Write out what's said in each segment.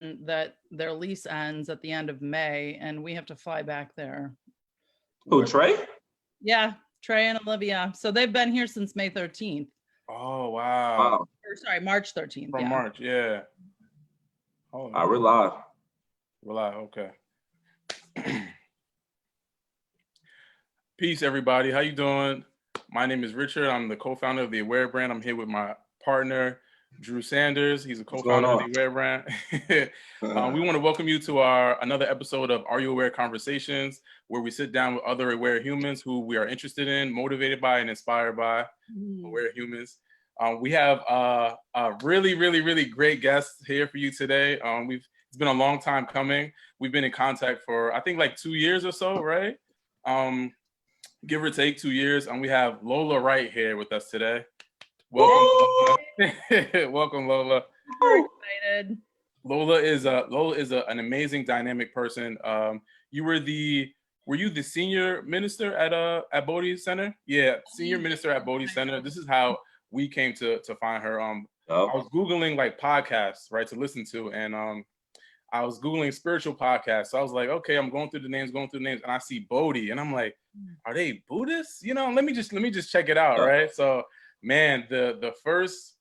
that their lease ends at the end of May, and we have to fly back there. Who, Trey? Yeah, Trey and Olivia. So they've been here since May 13th. Oh, wow. Or, sorry, March 13th. From March, yeah. Oh, we're live. We're live, okay. Peace, everybody. How you doing? My name is Richard. I'm the co-founder of the Aware brand. I'm here with my partner, Drew Sanders. He's a co-founder of the Aware brand. We want to welcome you to another episode of Are You Aware Conversations, where we sit down with other aware humans who we are interested in, motivated by, and inspired by aware humans. We have a really, really, really great guest here for you today. It's been a long time coming. We've been in contact for, I think, like 2 years or so, right? Give or take 2 years. And we have Lola Wright here with us today. Welcome, Lola. Welcome, Lola. We're excited. Lola is an amazing, dynamic person. Were you the senior minister at Bodhi Center? Yeah, senior minister at Bodhi Center. This is how we came to find her. I was Googling like podcasts, right, to listen to, and I was Googling spiritual podcasts. So I was like, okay, I'm going through the names, and I see Bodhi, and I'm like, are they Buddhists? You know, let me just check it out, right? So, man, the first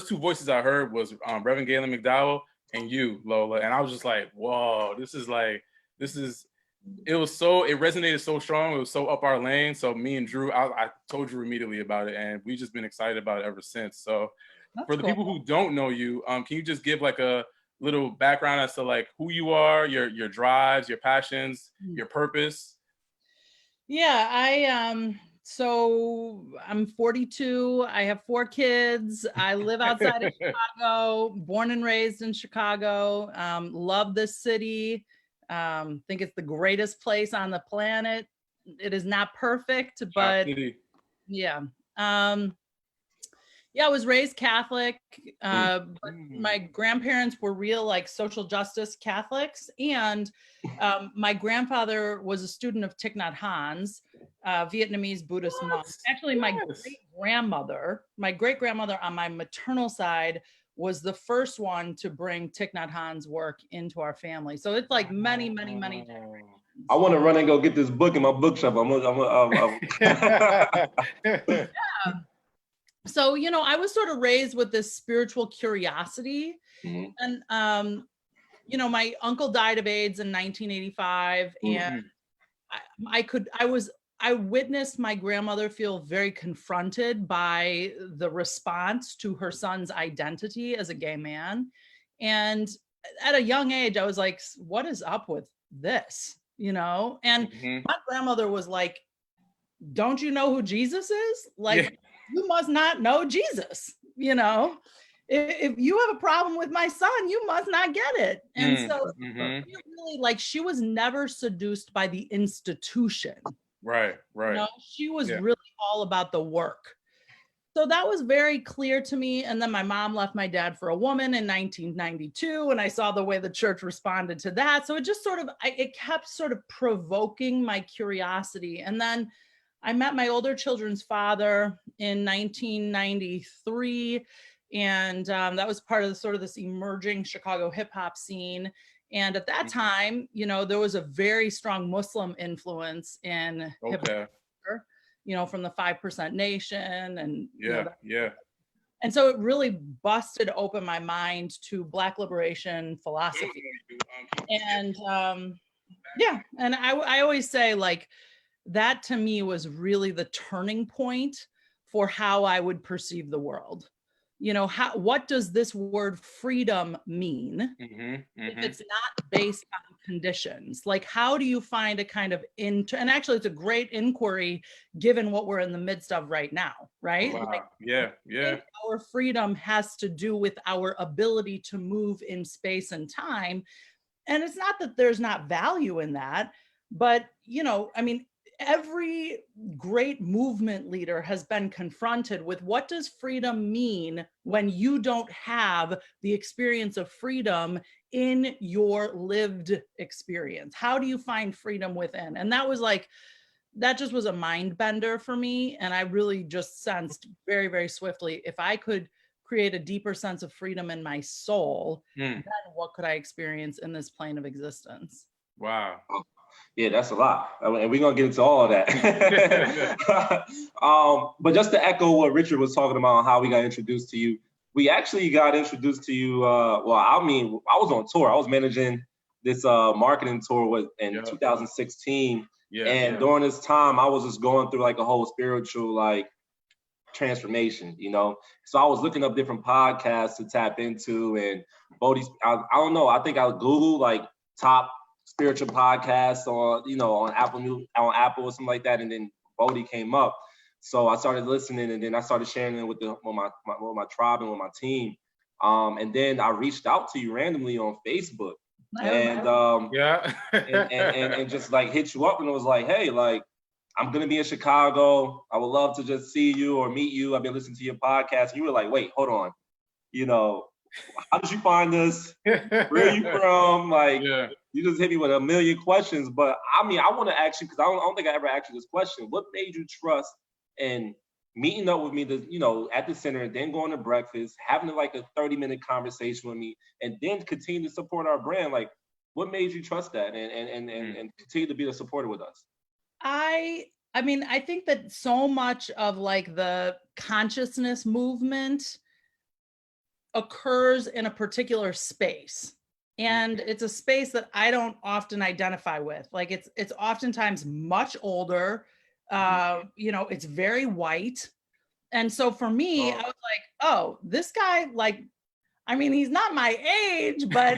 two voices I heard was Reverend Galen McDowell and you, Lola, and I was just like, whoa, it resonated so strong. It was so up our lane. So me and Drew, I told Drew immediately about it, and we've just been excited about it ever since. So for the people who don't know you, can you just give like a little background as to like who you are, your drives, your passions, your purpose? Yeah, so I'm 42. I have 4 kids. I live outside of Chicago, born and raised in Chicago. Love this city. Think it's the greatest place on the planet. It is not perfect, but yeah. Yeah, I was raised Catholic, but my grandparents were real like social justice Catholics. And my grandfather was a student of Thich Nhat Hanh's, Vietnamese Buddhist monk. Actually, my great-grandmother on my maternal side was the first one to bring Thich Nhat Hanh's work into our family. So it's like many, many, many generations. I want to run and go get this book in my bookshop. Yeah. So, you know, I was sort of raised with this spiritual curiosity. And, you know, my uncle died of AIDS in 1985. And I witnessed my grandmother feel very confronted by the response to her son's identity as a gay man. And at a young age, I was like, what is up with this? You know? And my grandmother was like, don't you know who Jesus is? Like, you must not know Jesus, you know? If you have a problem with my son, you must not get it. And so really, like, she was never seduced by the institution. Right. You know, she was really all about the work. So that was very clear to me. And then my mom left my dad for a woman in 1992. And I saw the way the church responded to that. So it just sort of, it kept sort of provoking my curiosity. And then I met my older children's father in 1993. And that was part of sort of this emerging Chicago hip hop scene. And at that time, you know, there was a very strong Muslim influence in hip hop, you know, from the 5% Nation and and so it really busted open my mind to Black liberation philosophy. And and I always say, like, that to me was really the turning point for how I would perceive the world. You know, what does this word freedom mean if it's not based on conditions? Like, how do you find a kind of and actually it's a great inquiry given what we're in the midst of right now, right? Wow. Like, Our freedom has to do with our ability to move in space and time. And it's not that there's not value in that, but, you know, I mean, every great movement leader has been confronted with what does freedom mean when you don't have the experience of freedom in your lived experience? How do you find freedom within? And that was like, that just was a mind bender for me. And I really just sensed very, very swiftly, if I could create a deeper sense of freedom in my soul, Mm. then what could I experience in this plane of existence? Wow. Yeah, that's a lot. I mean, and we're gonna get into all of that. But just to echo what Richard was talking about, how we got introduced to you, we actually got introduced to you. Well, I mean, I was on tour. I was managing this marketing tour in 2016, and during this time, I was just going through like a whole spiritual like transformation, you know. So I was looking up different podcasts to tap into, and Bodhi's. I don't know. I think I Googled like top spiritual podcasts on, you know, on Apple or something like that, and then Bodhi came up. So I started listening, and then I started sharing it with my tribe and with my team. And then I reached out to you randomly on Facebook, and and just like hit you up, and it was like, hey, like, I'm gonna be in Chicago. I would love to just see you or meet you. I've been listening to your podcast. You were like, wait, hold on, you know, how did you find us? Where are you from? Like, you just hit me with a million questions. But I mean, I want to ask you, because I don't think I ever asked you this question. What made you trust in meeting up with me, you know, at the center, and then going to breakfast, having like a 30-minute conversation with me, and then continue to support our brand? Like, what made you trust that and continue to be a supporter with us? I mean, I think that so much of like the consciousness movement occurs in a particular space. And it's a space that I don't often identify with. Like it's oftentimes much older. You know, it's very white. And so for me, I was like, oh, this guy, like, I mean, he's not my age, but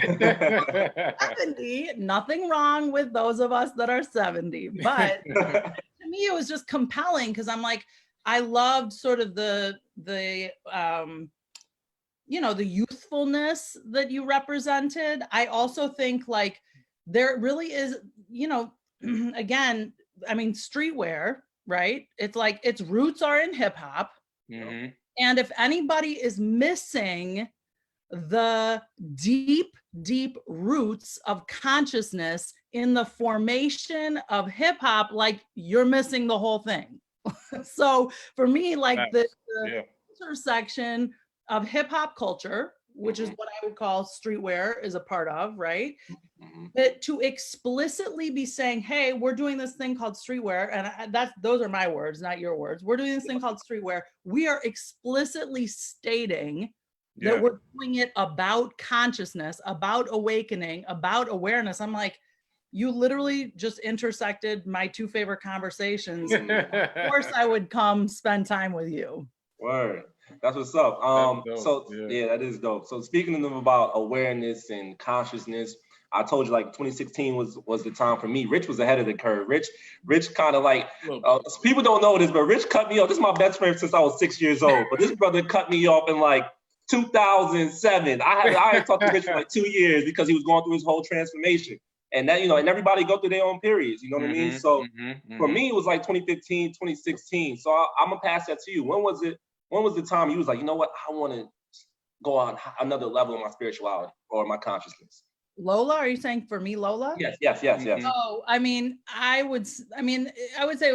70, nothing wrong with those of us that are 70. But to me, it was just compelling because I'm like, I loved sort of the you know, the youthfulness that you represented. I also think like there really is, you know, again, I mean, streetwear, right? It's like its roots are in hip hop. Mm-hmm. And if anybody is missing the deep, deep roots of consciousness in the formation of hip hop, like you're missing the whole thing. So for me, like the intersection of hip hop culture, which is what I would call streetwear is a part of, right? But to explicitly be saying, hey, we're doing this thing called streetwear, and those are my words, not your words. We're doing this thing called streetwear. We are explicitly stating that we're doing it about consciousness, about awakening, about awareness. I'm like, you literally just intersected my two favorite conversations. Of course I would come spend time with you. Word. That's what's up. That is dope. So speaking to them about awareness and consciousness, I told you like 2016 was the time for me. Rich was ahead of the curve. Rich kind of like, people don't know this, but Rich cut me off. This is my best friend since I was 6 years old. But this brother cut me off in like 2007. I had talked to Rich for like 2 years because he was going through his whole transformation. And that, you know, and everybody go through their own periods, you know what I mean? So for me, it was like 2015, 2016. So I'm gonna pass that to you. When was the time you was like, you know what, I want to go on another level of my spirituality or my consciousness? Lola, are you saying for me, Lola? Yes. Oh, I mean, I would say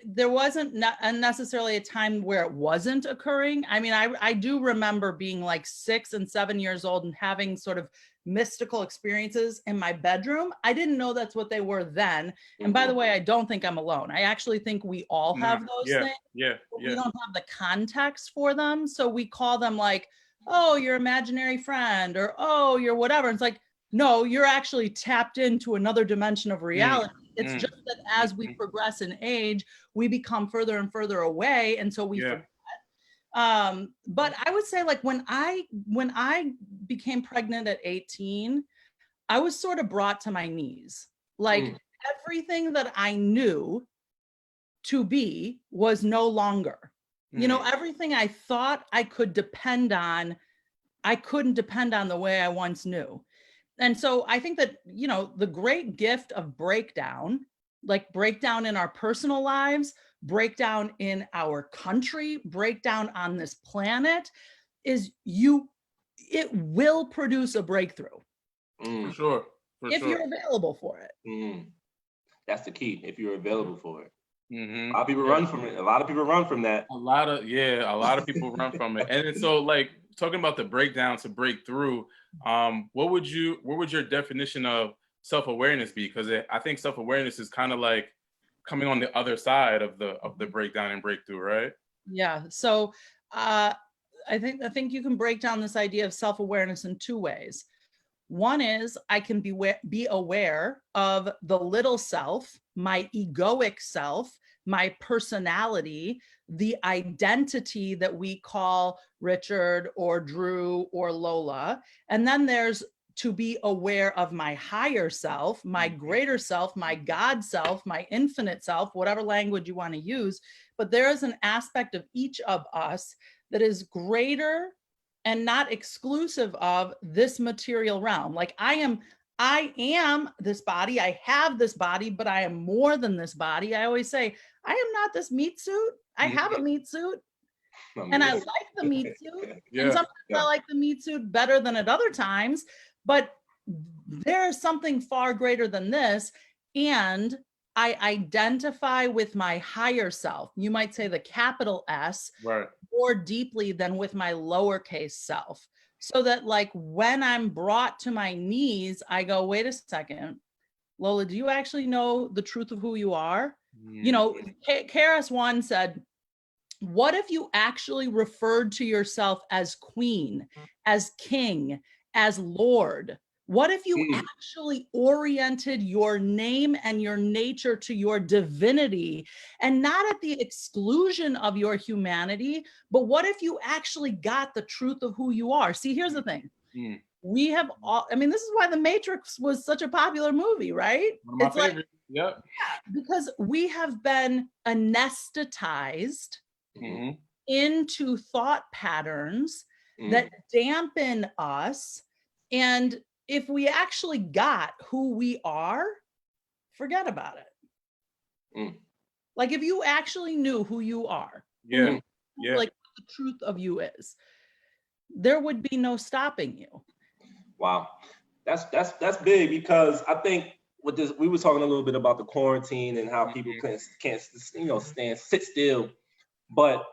there wasn't necessarily a time where it wasn't occurring. I mean, I do remember being like 6 and 7 years old and having sort of mystical experiences in my bedroom. I didn't know that's what they were then. And by the way, I don't think I'm alone. I actually think we all have those things. We don't have the context for them. So we call them like, oh, your imaginary friend, or oh, you're whatever. It's like, no, you're actually tapped into another dimension of reality. It's just that as we progress in age, we become further and further away. And so we forget. But I would say like when I became pregnant at 18, I was sort of brought to my knees. Like everything that I knew to be was no longer. You know, everything I thought I could depend on, I couldn't depend on the way I once knew. And so I think that, you know, the great gift of breakdown, like breakdown in our personal lives, breakdown in our country, breakdown on this planet, is it will produce a breakthrough. For sure. If you're available for it. That's the key, if you're available for it. A lot of people run from it. A lot of people run from that. A lot of people run from it. And then, so like talking about the breakdown to break through, what would your definition of self-awareness be? Because I think self-awareness is kind of like coming on the other side of the breakdown and breakthrough, right? Yeah. So I think you can break down this idea of self-awareness in two ways. One is I can be aware of the little self, my egoic self, my personality, the identity that we call Richard or Drew or Lola. And then there's to be aware of my higher self, my greater self, my God self, my infinite self, whatever language you want to use. But there is an aspect of each of us that is greater and not exclusive of this material realm. Like I am this body, I have this body, but I am more than this body. I always say, I am not this meat suit. I have a meat suit. And I like the meat suit. And sometimes I like the meat suit better than at other times, but there's something far greater than this. And I identify with my higher self. You might say the capital S, right, more deeply than with my lowercase self. So that like when I'm brought to my knees, I go, wait a second, Lola, do you actually know the truth of who you are? You know, KRS-One said, what if you actually referred to yourself as queen, as king, as Lord? What if you actually oriented your name and your nature to your divinity and not at the exclusion of your humanity, but what if you actually got the truth of who you are? See, here's the thing. We have all, I mean, this is why The Matrix was such a popular movie, right? One of my favorites. Yeah, because we have been anesthetized into thought patterns that dampen us. And if we actually got who we are, forget about it. Like if you actually knew who you are, like what the truth of you is, there would be no stopping you. Wow, that's big, because I think with this, we were talking a little bit about the quarantine and how people can't sit still, but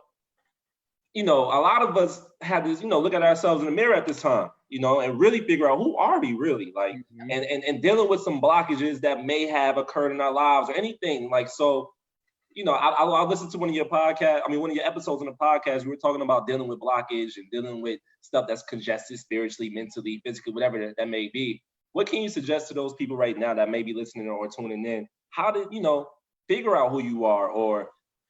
a lot of us have this, look at ourselves in the mirror at this time, and really figure out who are we really, like, and dealing with some blockages that may have occurred in our lives or anything. Like, so, I listened to one of your episodes on the podcast. We were talking about dealing with blockage and dealing with stuff that's congested spiritually, mentally, physically, whatever that may be. What can you suggest to those people right now that may be listening or tuning in? How to, figure out who you are, or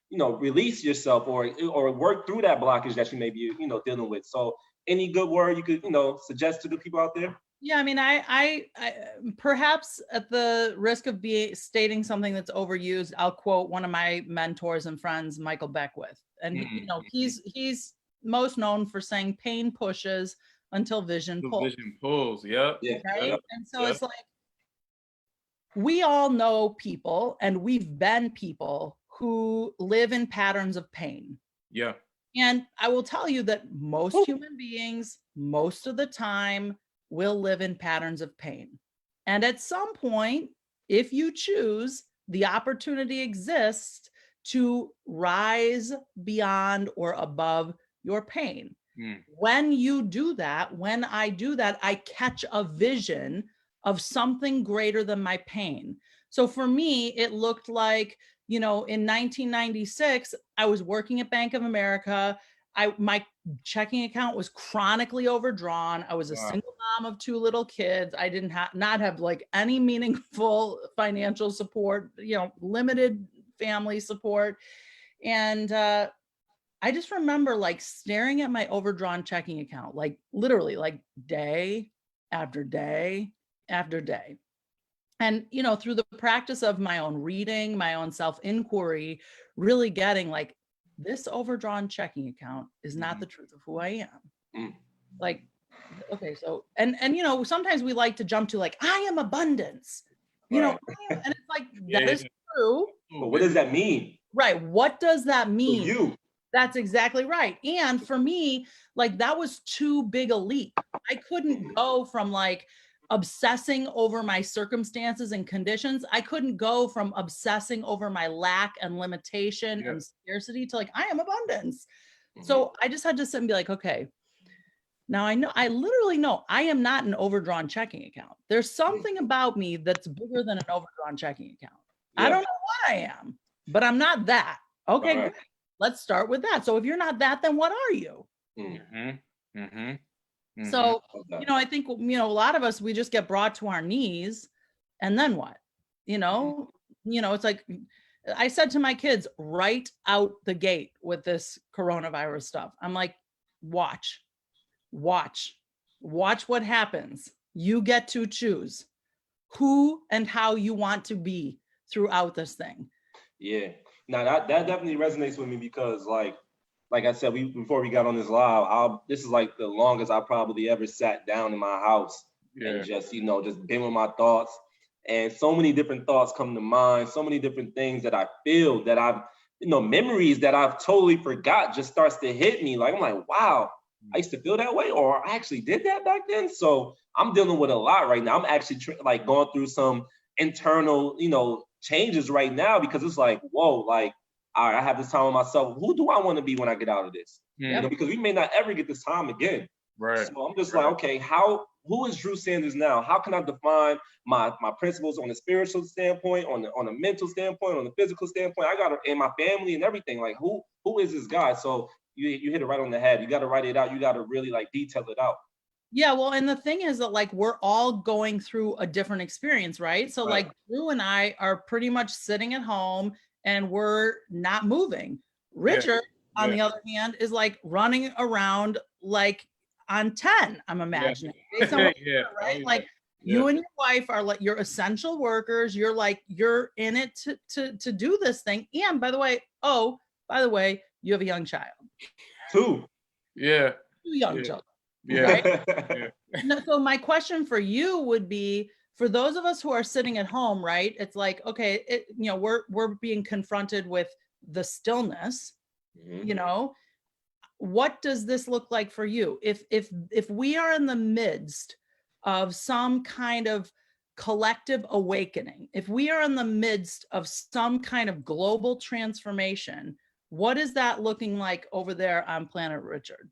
release yourself, or work through that blockage that you may be, dealing with. So any good word you could, suggest to the people out there? Yeah, I mean, I perhaps at the risk of stating something that's overused, I'll quote one of my mentors and friends, Michael Beckwith. And he's most known for saying pain pushes until vision pulls. Vision pulls, right? And so it's like, we all know people, and we've been people who live in patterns of pain. Yeah. And I will tell you that most human beings, most of the time, will live in patterns of pain. And at some point, if you choose, the opportunity exists to rise beyond or above your pain. When you do that, when I do that, I catch a vision of something greater than my pain. So for me, it looked like, in 1996, I was working at Bank of America. My checking account was chronically overdrawn. I was a single mom of 2 little kids. I didn't not have like any meaningful financial support, limited family support. And I just remember like staring at my overdrawn checking account, like literally like day after day after day. And, through the practice of my own reading, my own self-inquiry, really getting like, this overdrawn checking account is not the truth of who I am. Like, okay, so, and sometimes we like to jump to like, I am abundance, and it's like, that is true. But what does that mean? Right. What does that mean? To you. That's exactly right. And for me, like, that was too big a leap. I couldn't go from like, obsessing over my circumstances and conditions. I couldn't go from obsessing over my lack and limitation and scarcity to like, I am abundance. So I just had to sit and be like, okay, now I literally know I am not an overdrawn checking account. There's something about me that's bigger than an overdrawn checking account. I don't know what I am, but I'm not that. Okay, great. Let's start with that. So if you're not that, then what are you? So, I think, a lot of us, we just get brought to our knees and then what? It's like, I said to my kids right out the gate with this coronavirus stuff, I'm like, watch what happens. You get to choose who and how you want to be throughout this thing. Yeah. Now that definitely resonates with me because like I said, before we got on this live, this is like the longest I probably ever sat down in my house and just, just been with my thoughts. And so many different thoughts come to mind, so many different things that I feel that I've, memories that I've totally forgot just starts to hit me. Like, I'm like, wow, I used to feel that way, or I actually did that back then. So I'm dealing with a lot right now. I'm actually going through some internal, changes right now because it's like, whoa, like, all right, I have this time with myself. Who do I want to be when I get out of this? Because we may not ever get this time again. Right. So I'm just like, okay, who is Drew Sanders now? How can I define my principles on the spiritual standpoint, on the mental standpoint, on the physical standpoint? I got to, and my family and everything. Like, who is this guy? So you hit it right on the head. You got to write it out. You got to really detail it out. Yeah, well, and the thing is that we're all going through a different experience, right? So Drew and I are pretty much sitting at home and we're not moving. Richard, on the other hand, is running around on 10, I'm imagining. Right? You and your wife are you're essential workers. You're in it to do this thing. And by the way, you have a young child. 2. Yeah. 2 young children. Yeah. Right? So my question for you would be, for those of us who are sitting at home, right? It's like, okay, we're being confronted with the stillness, what does this look like for you? If we are in the midst of some kind of collective awakening, if we are in the midst of some kind of global transformation, what is that looking like over there on Planet Richard?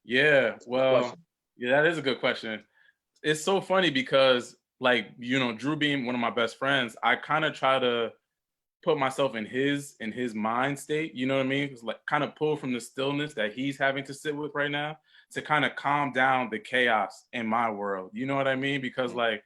Yeah, well, that is a good question. It's so funny because Drew being one of my best friends, I kind of try to put myself in his mind state, you know what I mean? It's kind of pull from the stillness that he's having to sit with right now to kind of calm down the chaos in my world. You know what I mean? Because like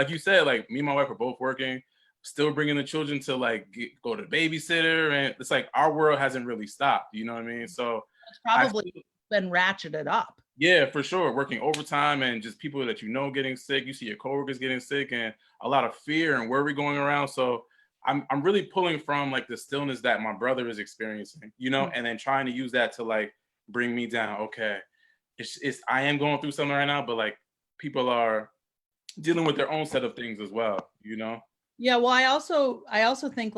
you said, me and my wife are both working, still bringing the children to go to the babysitter, and it's our world hasn't really stopped. You know what I mean? So it's probably been ratcheted up. Yeah, for sure. Working overtime and just people that getting sick. You see your coworkers getting sick and a lot of fear and worry going around. So I'm really pulling from the stillness that my brother is experiencing, and then trying to use that to bring me down. Okay, I am going through something right now, but people are dealing with their own set of things as well, Yeah, well, I also think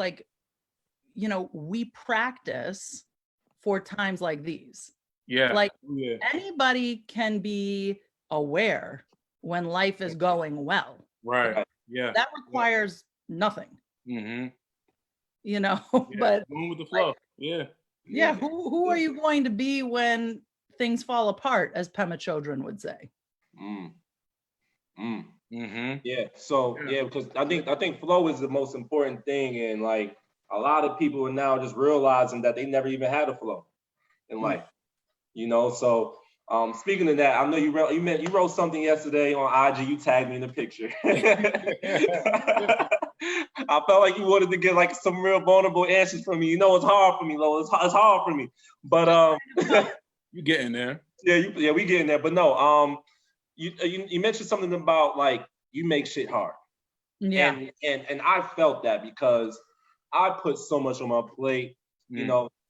we practice for times like these. Yeah. Anybody can be aware when life is going well. Right. Yeah. That requires nothing. Mm-hmm. But going with the flow. Yeah. Who are you going to be when things fall apart, as Pema Chodron would say? Mm-hmm. Yeah. So because I think flow is the most important thing, and a lot of people are now just realizing that they never even had a flow in life. So speaking of that, I know you wrote something yesterday on IG. You tagged me in the picture. I felt like you wanted to get some real vulnerable answers from me. It's hard for me, Lola. It's hard for me. But you getting there? Yeah, we getting there. But no, you mentioned something about you make shit hard. Yeah. And I felt that because I put so much on my plate.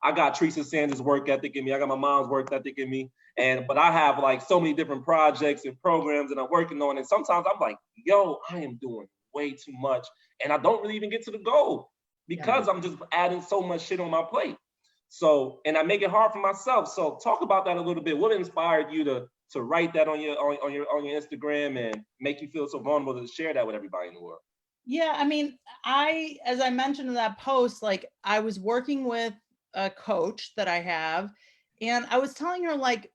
I got Teresa Sanders' work ethic in me. I got my mom's work ethic in me. But I have so many different projects and programs that I'm working on. And sometimes I'm like, yo, I am doing way too much. And I don't really even get to the goal because I'm just adding so much shit on my plate. So, and I make it hard for myself. So talk about that a little bit. What inspired you to to write that on your Instagram and make you feel so vulnerable to share that with everybody in the world? Yeah, I mean, as I mentioned in that post, like I was working with a coach that I have, and I was telling her like,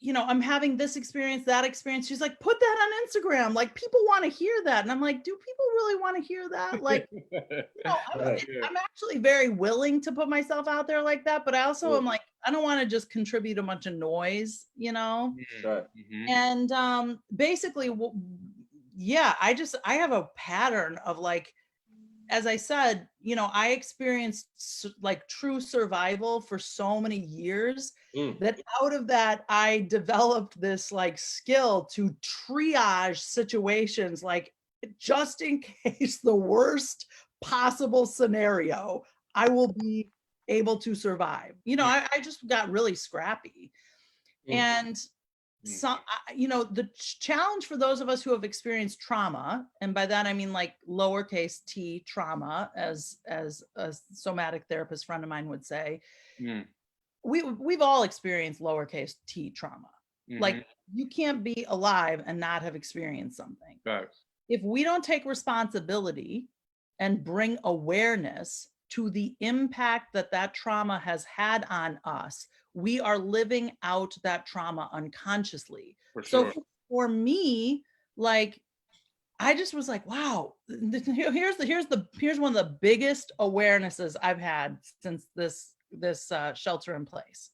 you know, I'm having this experience, that experience. She's like, put that on Instagram. Like people want to hear that. And I'm like, do people really want to hear that? Like, I'm actually very willing to put myself out there like that. But I also am like, I don't want to just contribute a bunch of noise, you know? And basically, yeah, I have a pattern of like, as I said, you know, I experienced like true survival for so many years that out of that, I developed this like skill to triage situations, like just in case the worst possible scenario, I will be able to survive. You know, I just got really scrappy. And so, you know, the challenge for those of us who have experienced trauma, and by that I mean like lowercase t trauma, as a somatic therapist friend of mine would say, we've all experienced lowercase t trauma. Like you can't be alive and not have experienced something. If we don't take responsibility and bring awareness to the impact that that trauma has had on us, we are living out that trauma unconsciously. So for me, like, I just was like, wow, here's one of the biggest awarenesses I've had since this shelter in place.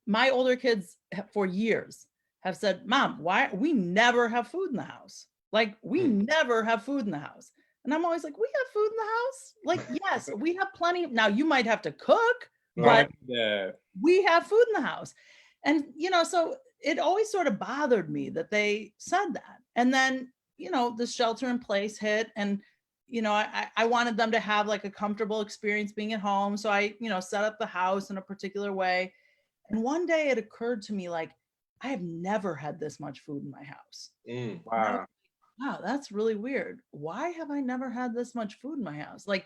My older kids for years have said, Mom, why we never have food in the house? Like we never have food in the house. And I'm always like, we have food in the house? Like, yes, we have plenty. Now you might have to cook, but we have food in the house. And, you know, so it always sort of bothered me that they said that. And then, you know, the shelter in place hit, and, you know, I wanted them to have like a comfortable experience being at home. So I, you know, set up the house in a particular way. And one day it occurred to me, like, I have never had this much food in my house. Wow. Wow, that's really weird. Why have I never had this much food in my house? Like,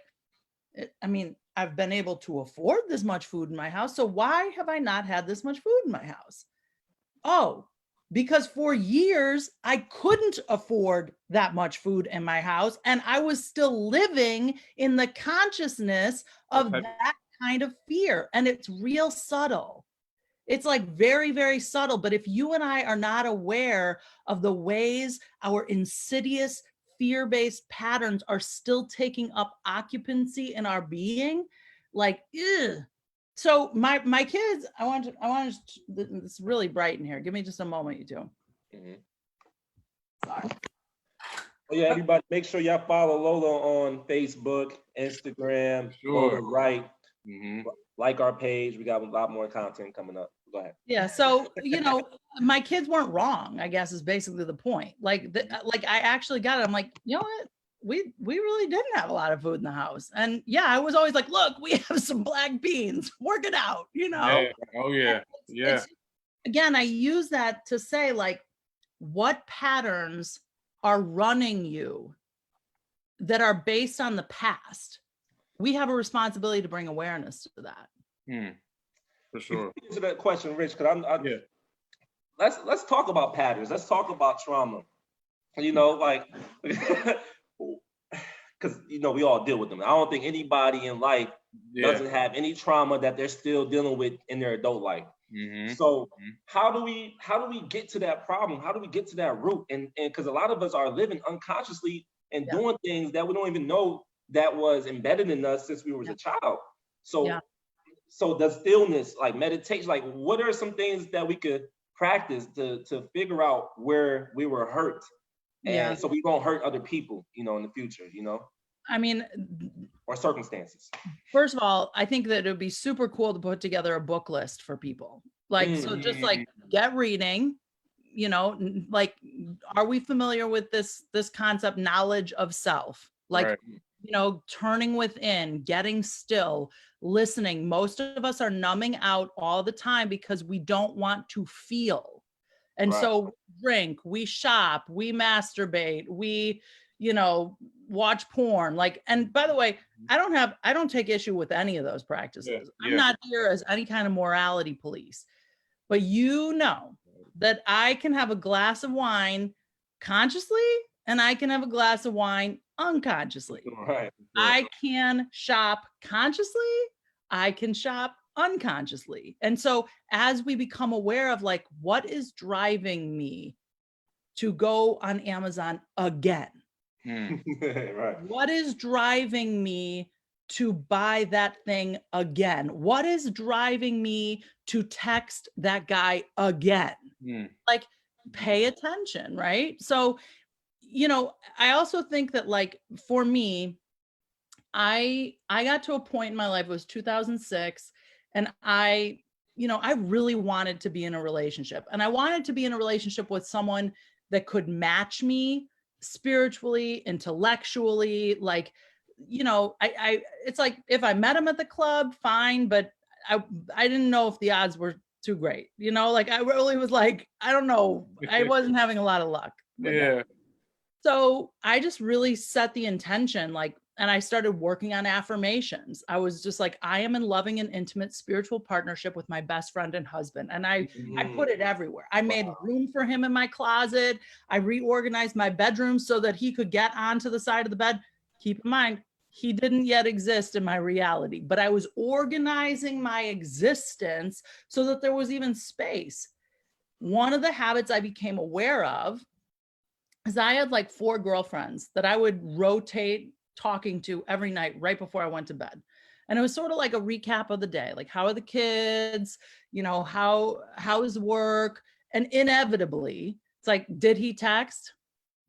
I mean, I've been able to afford this much food in my house. So why have I not had this much food in my house? Oh, because for years I couldn't afford that much food in my house. And I was still living in the consciousness of that kind of fear. And it's real subtle. It's like very, very subtle. But if you and I are not aware of the ways our insidious fear-based patterns are still taking up occupancy in our being, like, ew. So my kids, I want to, it's really bright in here. Give me just a moment, you two. Sorry. Oh yeah, everybody, make sure y'all follow Lola on Facebook, Instagram, Lola Wright. Like our page. We got a lot more content coming up. Go ahead. Yeah. So, you know, my kids weren't wrong, I guess is basically the point. Like, like I actually got it. I'm like, you know what? We really didn't have a lot of food in the house. And yeah, I was always like, look, we have some black beans, work it out, you know? Yeah. Oh yeah. Yeah. Again, I use that to say like, what patterns are running you that are based on the past? We have a responsibility to bring awareness to that. For sure. To that question, Rich, because let's talk about patterns. Let's talk about trauma. You know, like, because you know we all deal with them. I don't think anybody in life doesn't have any trauma that they're still dealing with in their adult life. So how do we get to that problem? How do we get to that root? And because a lot of us are living unconsciously and doing things that we don't even know that was embedded in us since we were a child. So so the stillness, like meditation, like what are some things that we could practice to figure out where we were hurt, and so we won't hurt other people, you know, in the future, you know? I mean, or circumstances. First of all, I think that it would be super cool to put together a book list for people. Like, so just like get reading, you know, like, are we familiar with this concept, knowledge of self? Like, you know, turning within, getting still, listening. Most of us are numbing out all the time because we don't want to feel. And so drink, we shop, we masturbate, we, you know, watch porn. Like, and by the way, I don't take issue with any of those practices. I'm not here as any kind of morality police. but you know that I can have a glass of wine consciously and I can have a glass of wine unconsciously. Right. I can shop consciously, I can shop unconsciously. And so as we become aware of like, what is driving me to go on Amazon again? Right. What is driving me to buy that thing again? What is driving me to text that guy again? Like, pay attention, right? So, you know, I also think that like for me, I got to a point in my life, it was 2006, and I really wanted to be in a relationship. And I wanted to be in a relationship with someone that could match me spiritually, intellectually, like, I it's like if I met him at the club, fine, but I didn't know if the odds were too great. Like I really was like, I don't know. I wasn't having a lot of luck with that. So I just really set the intention, like, and I started working on affirmations. I was just like, I am in loving and intimate spiritual partnership with my best friend and husband. And I put it everywhere. I made room for him in my closet. I reorganized my bedroom so that he could get onto the side of the bed. Keep in mind, he didn't yet exist in my reality, but I was organizing my existence so that there was even space. One of the habits I became aware of is I had like 4 girlfriends that I would rotate talking to every night right before I went to bed. And it was sort of like a recap of the day. Like, how are the kids? How is work? And inevitably, it's like, did he text?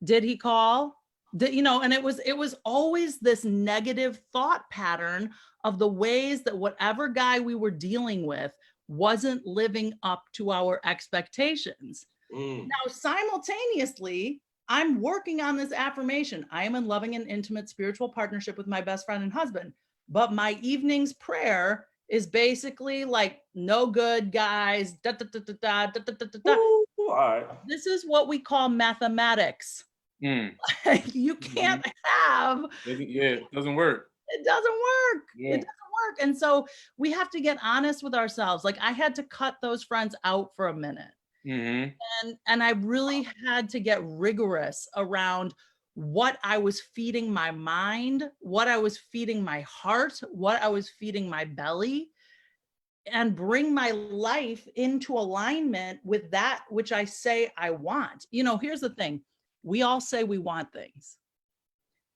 Did he call? And it was always this negative thought pattern of the ways that whatever guy we were dealing with wasn't living up to our expectations. Now, simultaneously, I'm working on this affirmation. I am in loving and intimate spiritual partnership with my best friend and husband. But my evening's prayer is basically like, no good, guys. Da, da, da, da, da, da, da, da, da. Ooh, all right. This is what we call mathematics. You can't have. It doesn't work. It doesn't work. It doesn't work. And so we have to get honest with ourselves. Like, I had to cut those friends out for a minute. And I really had to get rigorous around what I was feeding my mind, what I was feeding my heart, what I was feeding my belly, and bring my life into alignment with that which I say I want. Here's the thing. We all say we want things.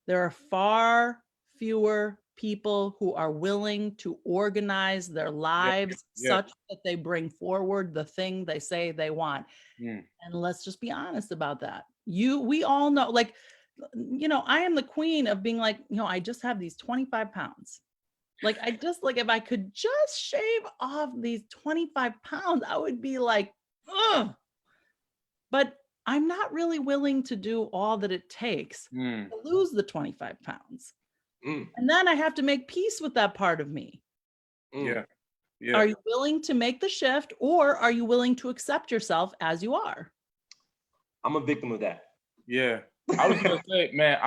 There are far fewer people who are willing to organize their lives such that they bring forward the thing they say they want. And let's just be honest about that. We all know, like, I am the queen of being like, I just have these 25 pounds. Like, if I could just shave off these 25 pounds, I would be like, ugh. But I'm not really willing to do all that it takes to lose the 25 pounds. And then I have to make peace with that part of me. Yeah. Are you willing to make the shift, or are you willing to accept yourself as you are? I'm a victim of that. Yeah. I was gonna say, man,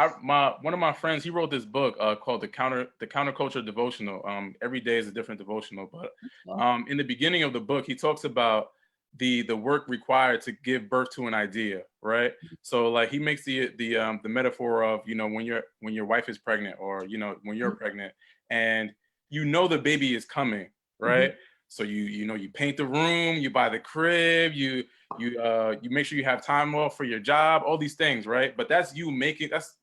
one of my friends, he wrote this book called the Counterculture Devotional. Every day is a different devotional, but in the beginning of the book, he talks about the work required to give birth to an idea, right? So like he makes the metaphor of, when your wife is pregnant, or when you're pregnant, and the baby is coming, right? So you paint the room, you buy the crib, you make sure you have time off for your job, all these things, right? But that's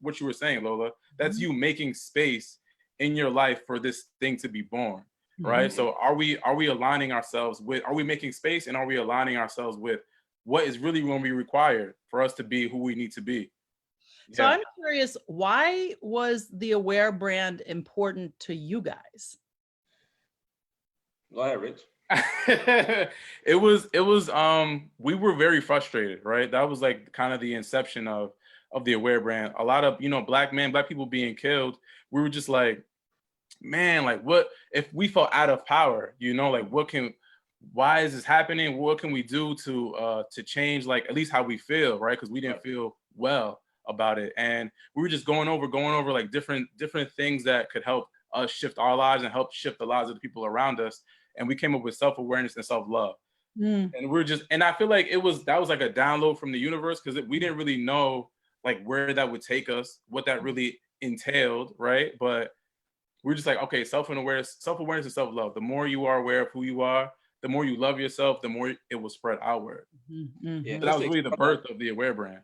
what you were saying, Lola. That's you making space in your life for this thing to be born. Right. So are we aligning ourselves with, are we making space, and are we aligning ourselves with what is really going to be required for us to be who we need to be? So I'm curious, why was the Aware brand important to you guys? Go ahead, Rich. It was we were very frustrated, right? That was like kind of the inception of the Aware brand. A lot of, black people being killed. We were just like, man, like, what if we felt out of power? Like, why is this happening? What can we do to change, like, at least how we feel, right? Because we didn't feel well about it, and we were just going over like different things that could help us shift our lives and help shift the lives of the people around us. And we came up with self-awareness and self-love. And we're just, and I feel like that was like a download from the universe, because we didn't really know like where that would take us, what that really entailed, right? But we're just like, okay, self-awareness and self-love. The more you are aware of who you are, the more you love yourself, the more it will spread outward. Yeah, so that was really the birth of the Aware brand.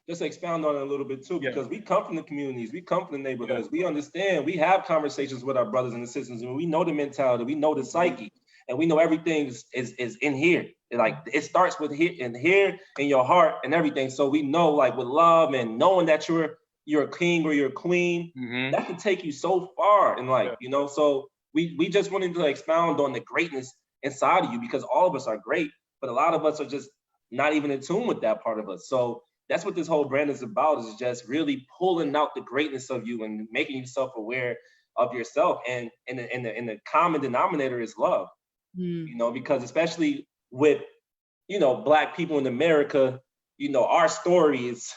Just expound on it a little bit too, because we come from the communities, we come from the neighborhoods, we understand, we have conversations with our brothers and sisters, and we know the mentality, we know the psyche, and we know everything is in here. Like it starts with here in your heart and everything. So we know, like, with love and knowing that you're a king or you're a queen, that can take you so far in life, you know. So we just wanted to expound on the greatness inside of you, because all of us are great, but a lot of us are just not even in tune with that part of us. So that's what this whole brand is about, is just really pulling out the greatness of you and making you self-aware of yourself. And the common denominator is love, you know, because especially with, you know, Black people in America, you know, our story is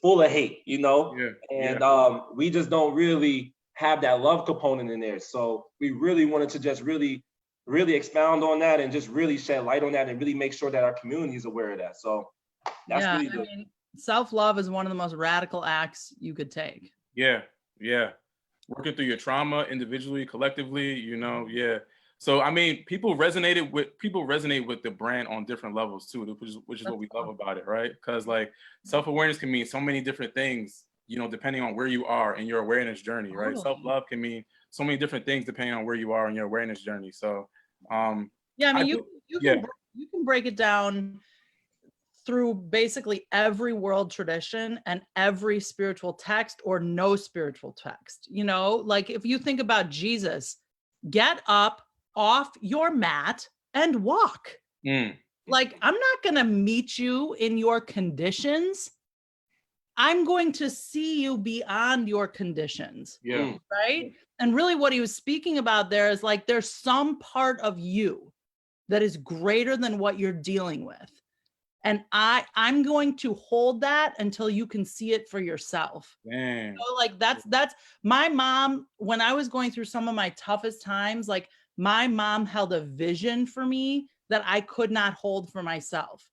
full of hate, you know, and we just don't really have that love component in there. So we really wanted to just really expound on that and just really shed light on that and really make sure that our community is aware of that. So that's really good. I mean, self-love is one of the most radical acts you could take. Yeah. Working through your trauma individually, collectively, you know, So I mean, people resonate with the brand on different levels too, which is what we love about it, right? Because like self-awareness can mean so many different things, you know, depending on where you are in your awareness journey, right? Self-love can mean so many different things depending on where you are in your awareness journey. So I mean, you can break it down through basically every world tradition and every spiritual text or no spiritual text. You know, like if you think about Jesus, get up off your mat and walk. Like, I'm not going to meet you in your conditions. I'm going to see you beyond your conditions. Right. And really what he was speaking about there is like, there's some part of you that is greater than what you're dealing with. And I'm going to hold that until you can see it for yourself. You know, like that's my mom, when I was going through some of my toughest times, like my mom held a vision for me that I could not hold for myself.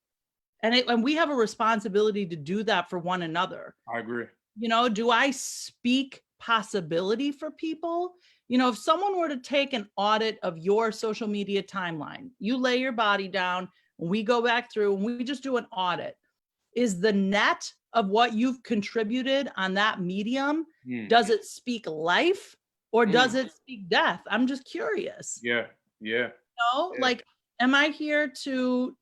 And we have a responsibility to do that for one another. I agree. You know, do I speak possibility for people? You know, if someone were to take an audit of your social media timeline, you lay your body down, we go back through and we just do an audit. Is the net of what you've contributed on that medium, does it speak life or does it speak death? I'm just curious. You know, like, am I here to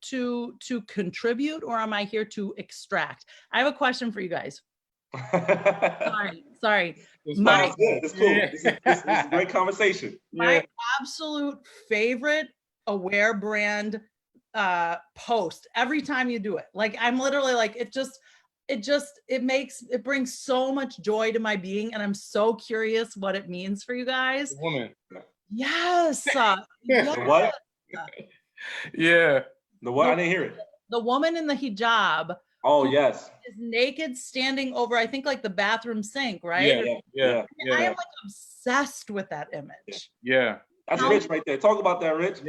contribute or am I here to extract? I have a question for you guys. Sorry. It's cool. This is a great conversation. My absolute favorite Aware brand post every time you do it. Like, I'm literally like, it brings so much joy to my being. And I'm so curious what it means for you guys. The woman. Yes. The what? The what? I didn't hear it. The woman in the hijab. Oh, yes. Is naked standing over, I think, like the bathroom sink, right? Yeah. I am like obsessed with that image. That's Rich right there. Talk about that, Rich.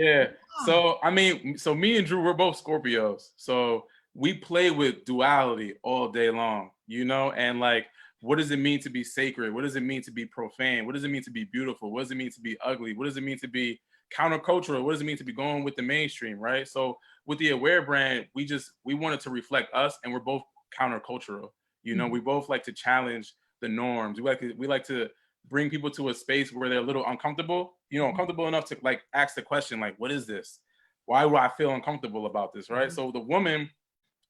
So, I mean, so me and Drew, we're both Scorpios. So we play with duality all day long, you know? And like, what does it mean to be sacred? What does it mean to be profane? What does it mean to be beautiful? What does it mean to be ugly? What does it mean to be countercultural? What does it mean to be going with the mainstream, right? So with the Aware brand, we wanted to reflect us, and we're both countercultural. You know, we both like to challenge the norms. We like to bring people to a space where they're a little uncomfortable, you know, uncomfortable enough to like ask the question, like, what is this? Why do I feel uncomfortable about this, right? So the woman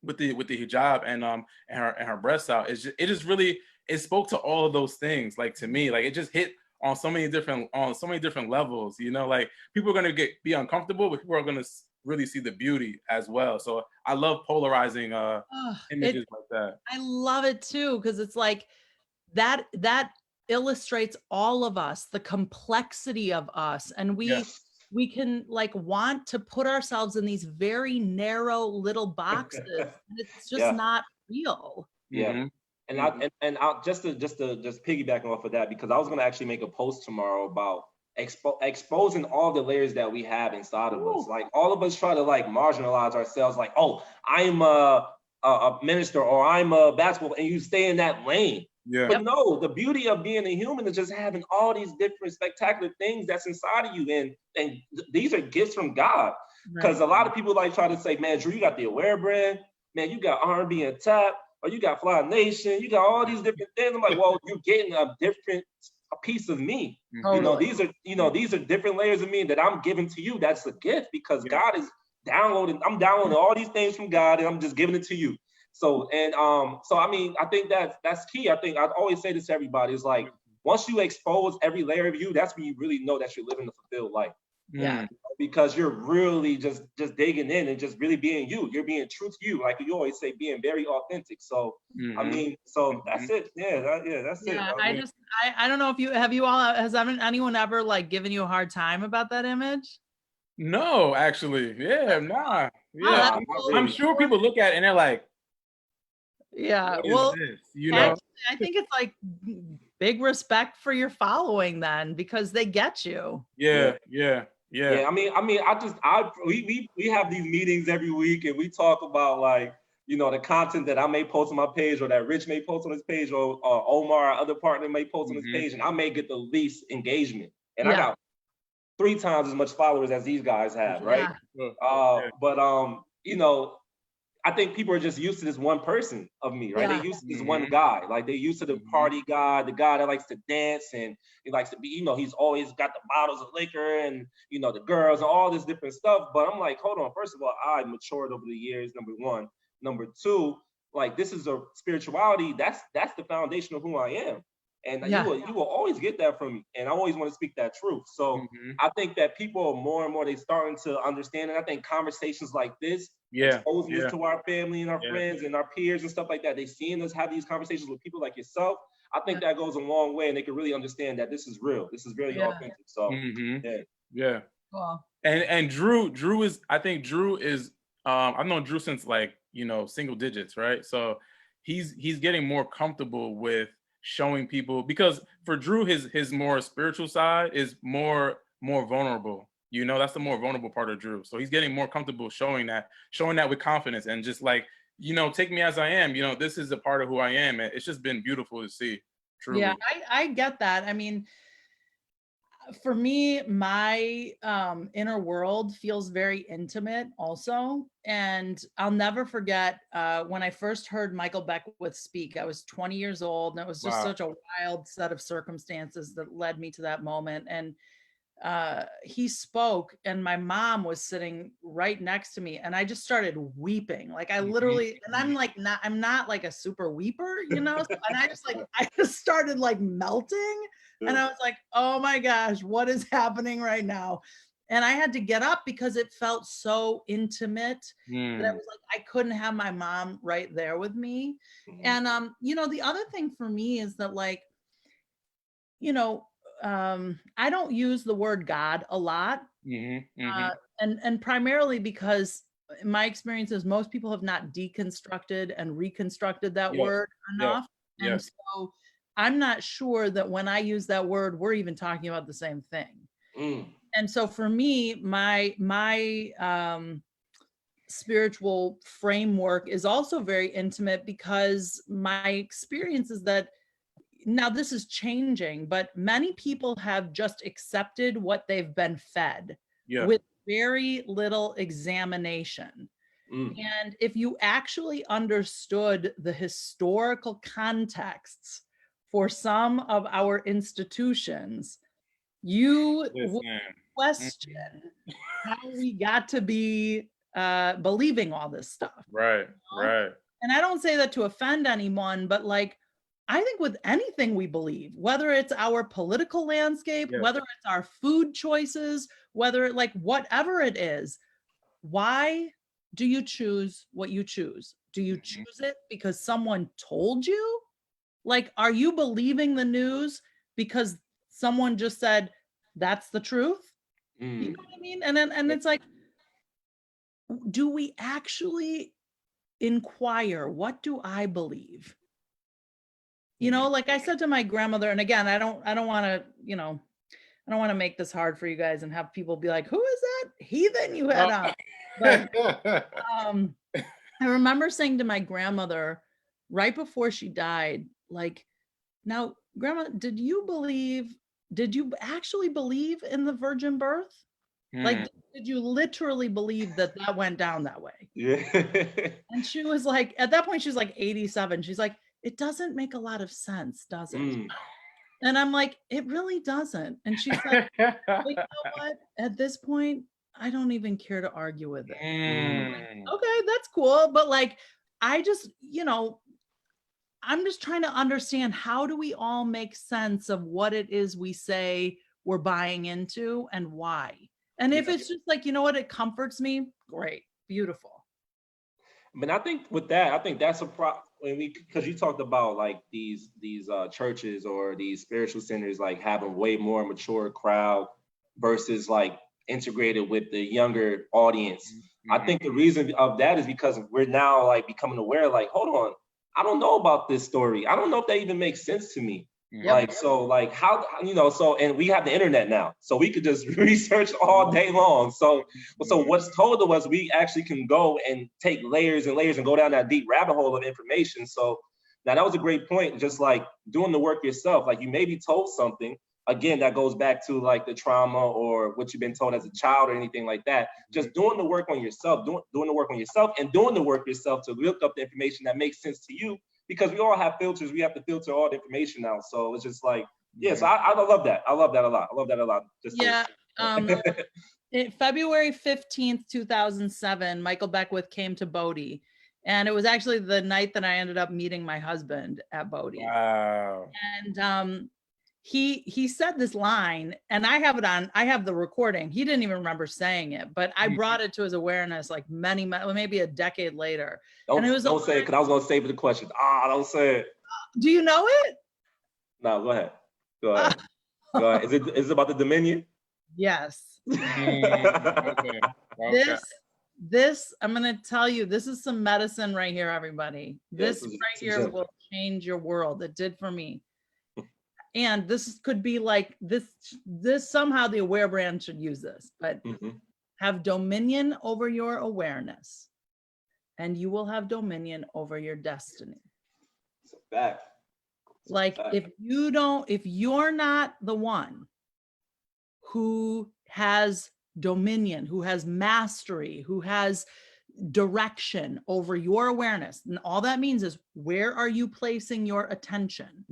with the hijab and her breasts out, it spoke to all of those things. Like, to me, like, it just hit on so many different levels, you know, like people are going to be uncomfortable, but people are going to really see the beauty as well. So I love polarizing images like that. I love it too, because it's like that illustrates all of us, the complexity of us, and we can like want to put ourselves in these very narrow little boxes. And it's just not real. And I just to piggyback off of that, because I was going to actually make a post tomorrow about exposing all the layers that we have inside of us. Like all of us try to like marginalize ourselves. Like, oh, I'm a minister or I'm a basketball, and you stay in that lane. Yeah. But no, the beauty of being a human is just having all these different spectacular things that's inside of you, and these are gifts from God. Because a lot of people like try to say, man, Drew, you got the Aware brand, man, you got R&B and tap, or you got Fly Nation, you got all these different things. I'm like, well, you're getting a piece of me. Totally. These are different layers of me that I'm giving to you. That's a gift because God is downloading. I'm downloading all these things from God, and I'm just giving it to you. So I mean, I think that's key. I think I always say this to everybody. It's like once you expose every layer of you, that's when you really know that you're living a fulfilled life. Yeah. Because you're really just digging in and just really being you. You're being true to you, like you always say, being very authentic. So I mean, so that's it. That's it. I don't know if has anyone ever like given you a hard time about that image? No, actually, nah. Yeah, I'm sure people look at it and they're like, yeah, well, this? Actually, I think it's like big respect for your following then, because they get you. Yeah. I mean, we have these meetings every week, and we talk about like, the content that I may post on my page, or that Rich may post on his page, or Omar, our other partner, may post on his page, and I may get the least engagement, and I got 3 times as much followers as these guys have, right? But I think people are just used to this one person of me, right? They used to this one guy. Like they used to the party guy, the guy that likes to dance and he likes to be, he's always got the bottles of liquor and, the girls and all this different stuff. But I'm like, hold on. First of all, I matured over the years, number one. Number two, like this is a spirituality. That's the foundation of who I am. And you will always get that from me. And I always want to speak that truth. So I think that people are more and more, they starting to understand. And I think conversations like this, exposing this to our family and our friends and our peers and stuff like that, they seeing us have these conversations with people like yourself. I think that goes a long way, and they can really understand that this is real. This is really authentic. So Cool. And Drew is, I think Drew is, I've known Drew since like, single digits, right? So he's getting more comfortable with showing people, because for Drew, his more spiritual side is more vulnerable. That's the more vulnerable part of Drew. So he's getting more comfortable showing that with confidence, and just like, take me as I am. This is a part of who I am. It's just been beautiful to see. Truly. Yeah, I get that. I mean, for me, my inner world feels very intimate also. And I'll never forget when I first heard Michael Beckwith speak. I was 20 years old, and it was just such a wild set of circumstances that led me to that moment. And he spoke, and my mom was sitting right next to me, and I just started weeping. Like I literally, and I'm not like a super weeper, and I just started like melting. And I was like, oh my gosh, what is happening right now? And I had to get up because it felt so intimate that I was like, I couldn't have my mom right there with me. And, the other thing for me is that like, I don't use the word God a lot. And primarily because my experience is most people have not deconstructed and reconstructed that word enough. And so I'm not sure that when I use that word, we're even talking about the same thing. And so for me, my spiritual framework is also very intimate, because my experience is that now this is changing, but many people have just accepted what they've been fed with very little examination. And if you actually understood the historical contexts for some of our institutions, you would question how we got to be believing all this stuff. Right. And I don't say that to offend anyone, but like, I think with anything we believe, whether it's our political landscape, whether it's our food choices, whether like whatever it is, why do you choose what you choose? Do you choose it because someone told you? Like, are you believing the news because someone just said, that's the truth? You know what I mean? And it's like, do we actually inquire, what do I believe? Like I said to my grandmother, and again, I don't want to, I don't want to make this hard for you guys and have people be like, who is that heathen you had on? But I remember saying to my grandmother right before she died, like, now, Grandma, did you actually believe in the virgin birth? Like, did you literally believe that went down that way? Yeah. And she was like, at that point, she was like 87. She's like, it doesn't make a lot of sense, does it? And I'm like, it really doesn't. And she's like, well, you know what? At this point, I don't even care to argue with it. Like, okay, that's cool. But like, I just, I'm just trying to understand, how do we all make sense of what it is we say we're buying into and why? And if it's just like, you know what, it comforts me, great, beautiful. But I think with that, I think that's a problem because you talked about like these churches or these spiritual centers like having way more mature crowd versus like integrated with the younger audience. I think the reason of that is because we're now like becoming aware, like, hold on, I don't know about this story. I don't know if that even makes sense to me. Like, so like how, so, and we have the internet now, so we could just research all day long. So what's told to us, we actually can go and take layers and layers and go down that deep rabbit hole of information. So now that was a great point. Just like doing the work yourself, like you may be told something, again, that goes back to like the trauma or what you've been told as a child or anything like that. Just doing the work on yourself, doing the work on yourself and doing the work yourself to look up the information that makes sense to you. Because we all have filters, we have to filter all the information out. So it's just like, yes, I love that. I love that a lot. I love that a lot. February 15th, 2007, Michael Beckwith came to Bodie. And it was actually the night that I ended up meeting my husband at Bodie. Wow. And he said this line, and I have the recording. He didn't even remember saying it, but I brought it to his awareness like maybe a decade later. Don't say it, because I was going to save the question. Don't say it. Do you know it? No, go ahead. Go ahead. Is it about the Dominion? Yes. Okay. This, I'm going to tell you, this is some medicine right here, everybody. This right here will change your world. It did for me. And this could be like this somehow the Aware brand should use this, but have dominion over your awareness and you will have dominion over your destiny. It's a fact. Like if you're not the one who has dominion, who has mastery, who has direction over your awareness, and all that means is, where are you placing your attention?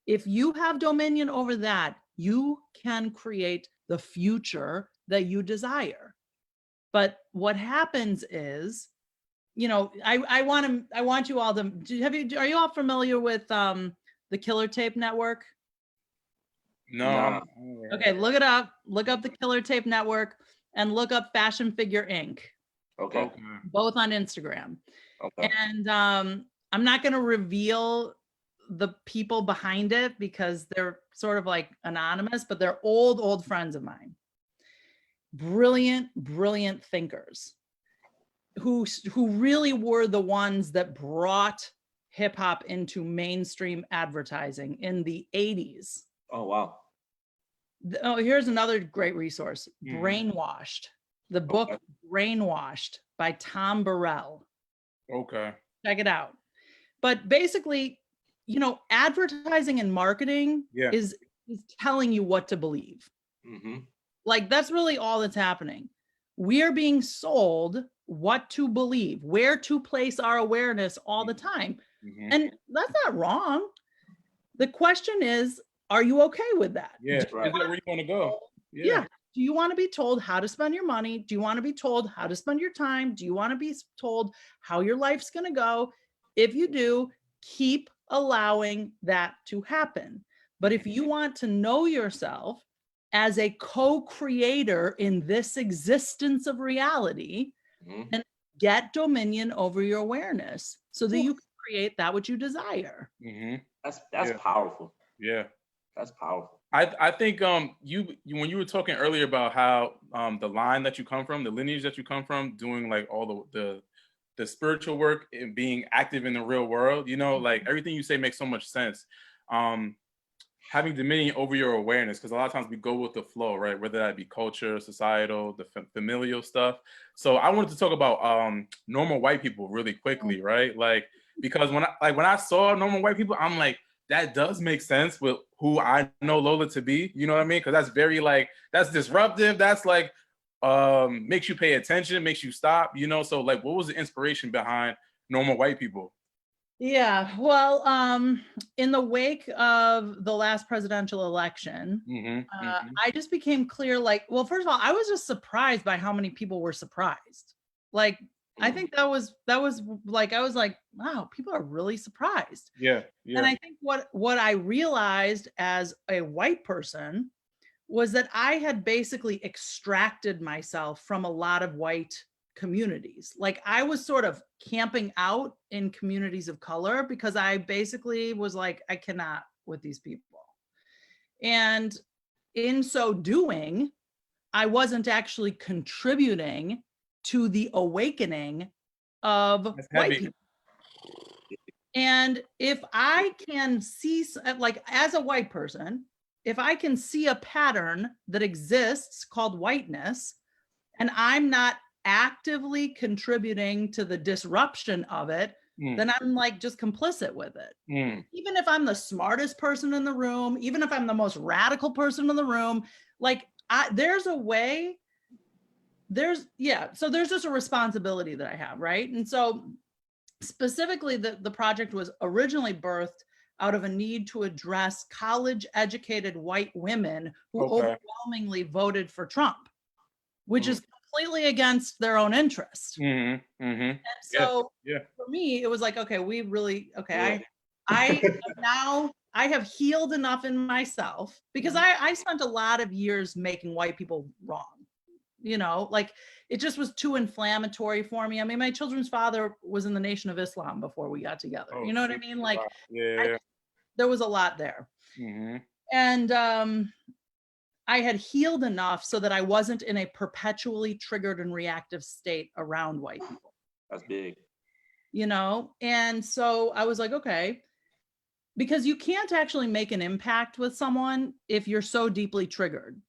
If you have dominion over that, you can create the future that you desire. But what happens is, I want you all to, are you all familiar with the Killer Tape Network? No. Okay, look it up. Look up the Killer Tape Network and look up Fashion Figure Inc. Okay. Both on Instagram. Okay. And I'm not going to reveal the people behind it because they're sort of like anonymous, but they're old friends of mine. Brilliant thinkers who really were the ones that brought hip hop into mainstream advertising in the 80s. Oh, wow. Oh, here's another great resource. Brainwashed. The book Brainwashed by Tom Burrell. Okay. Check it out. But basically, advertising and marketing is telling you what to believe. Like that's really all that's happening. We are being sold what to believe, where to place our awareness all the time. And that's not wrong. The question is, are you okay with that? Yeah, is that where you want to go? Yeah. Do you want to be told how to spend your money? Do you want to be told how to spend your time? Do you want to be told how your life's going to go? If you do, keep allowing that to happen. But if you want to know yourself as a co-creator in this existence of reality, then get dominion over your awareness so that you can create that which you desire. That's powerful. Yeah. That's powerful. I think you when you were talking earlier about how the line that you come from, the lineage that you come from, doing like all the spiritual work and being active in the real world, like everything you say makes so much sense. having dominion over your awareness, because a lot of times we go with the flow, right? Whether that be culture, societal, the familial stuff. So I wanted to talk about normal white people really quickly, right? Like, because when I saw normal white people, I'm like, that does make sense with who I know Lola to be. You know what I mean? Because that's very like, that's disruptive. That's like makes you pay attention, makes you stop. You know, so like, what was the inspiration behind normal white people? Yeah, well, in the wake of the last presidential election, I just became clear, like, well, first of all, I was just surprised by how many people were surprised. Like, I think that was like, I was like, wow, people are really surprised. Yeah. And I think what I realized as a white person was that I had basically extracted myself from a lot of white communities. Like, I was sort of camping out in communities of color because I basically was like, I cannot with these people. And in so doing, I wasn't actually contributing to the awakening of white people. And if I can see, like, as a white person, if I can see a pattern that exists called whiteness, and I'm not actively contributing to the disruption of it, then I'm like just complicit with it. Even if I'm the smartest person in the room, even if I'm the most radical person in the room, like, there's a way, so there's just a responsibility that I have, right? And so specifically, the project was originally birthed out of a need to address college-educated white women who overwhelmingly voted for Trump, which is completely against their own interest. And so for me, it was like, okay, we really, I have healed enough in myself, because I spent a lot of years making white people wrong. You know, like, it just was too inflammatory for me. I mean, my children's father was in the Nation of Islam before we got together. You know what I mean? Like, there was a lot there. And I had healed enough so that I wasn't in a perpetually triggered and reactive state around white people. That's big. You know? And so I was like, okay, because you can't actually make an impact with someone if you're so deeply triggered.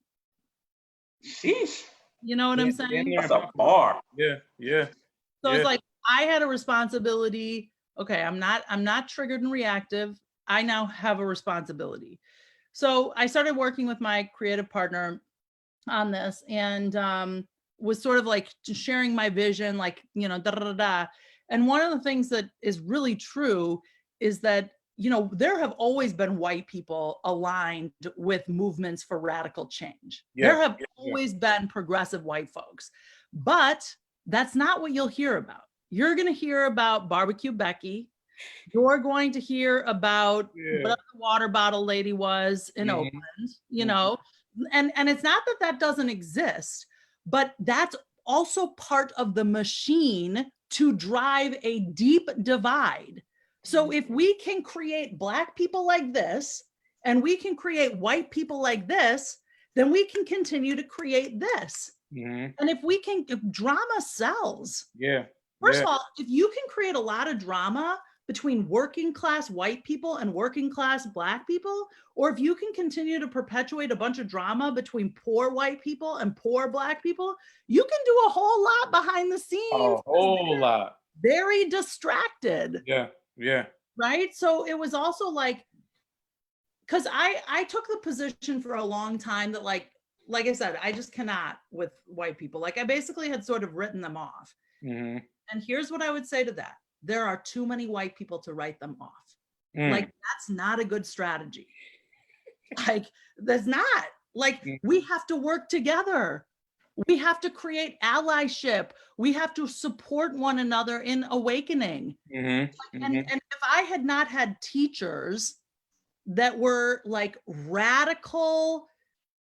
Sheesh. You know what I'm saying? That's a bar. So it's like, I had a responsibility. Okay, I'm not triggered and reactive. I now have a responsibility. So I started working with my creative partner on this, and was sort of like sharing my vision, like, you know, da da da. And one of the things that is really true is that, you know, there have always been white people aligned with movements for radical change. There have always been progressive white folks, but that's not what you'll hear about. You're going to hear about Barbecue Becky. You're going to hear about whatever the water bottle lady was in Oakland, you know, and it's not that that doesn't exist, but that's also part of the machine to drive a deep divide. So if we can create Black people like this, and we can create white people like this, then we can continue to create this. And if we can, drama sells. First of all, if you can create a lot of drama between working class white people and working class Black people, or if you can continue to perpetuate a bunch of drama between poor white people and poor Black people, you can do a whole lot behind the scenes. A whole lot. Very distracted. Yeah. Right. So it was also like, because I took the position for a long time that like I said, I just cannot with white people. Like, I basically had sort of written them off. And here's what I would say to that. There are too many white people to write them off. Like, that's not a good strategy. Like, that's not. Like, we have to work together. We have to create allyship. We have to support one another in awakening. And if I had not had teachers that were like radical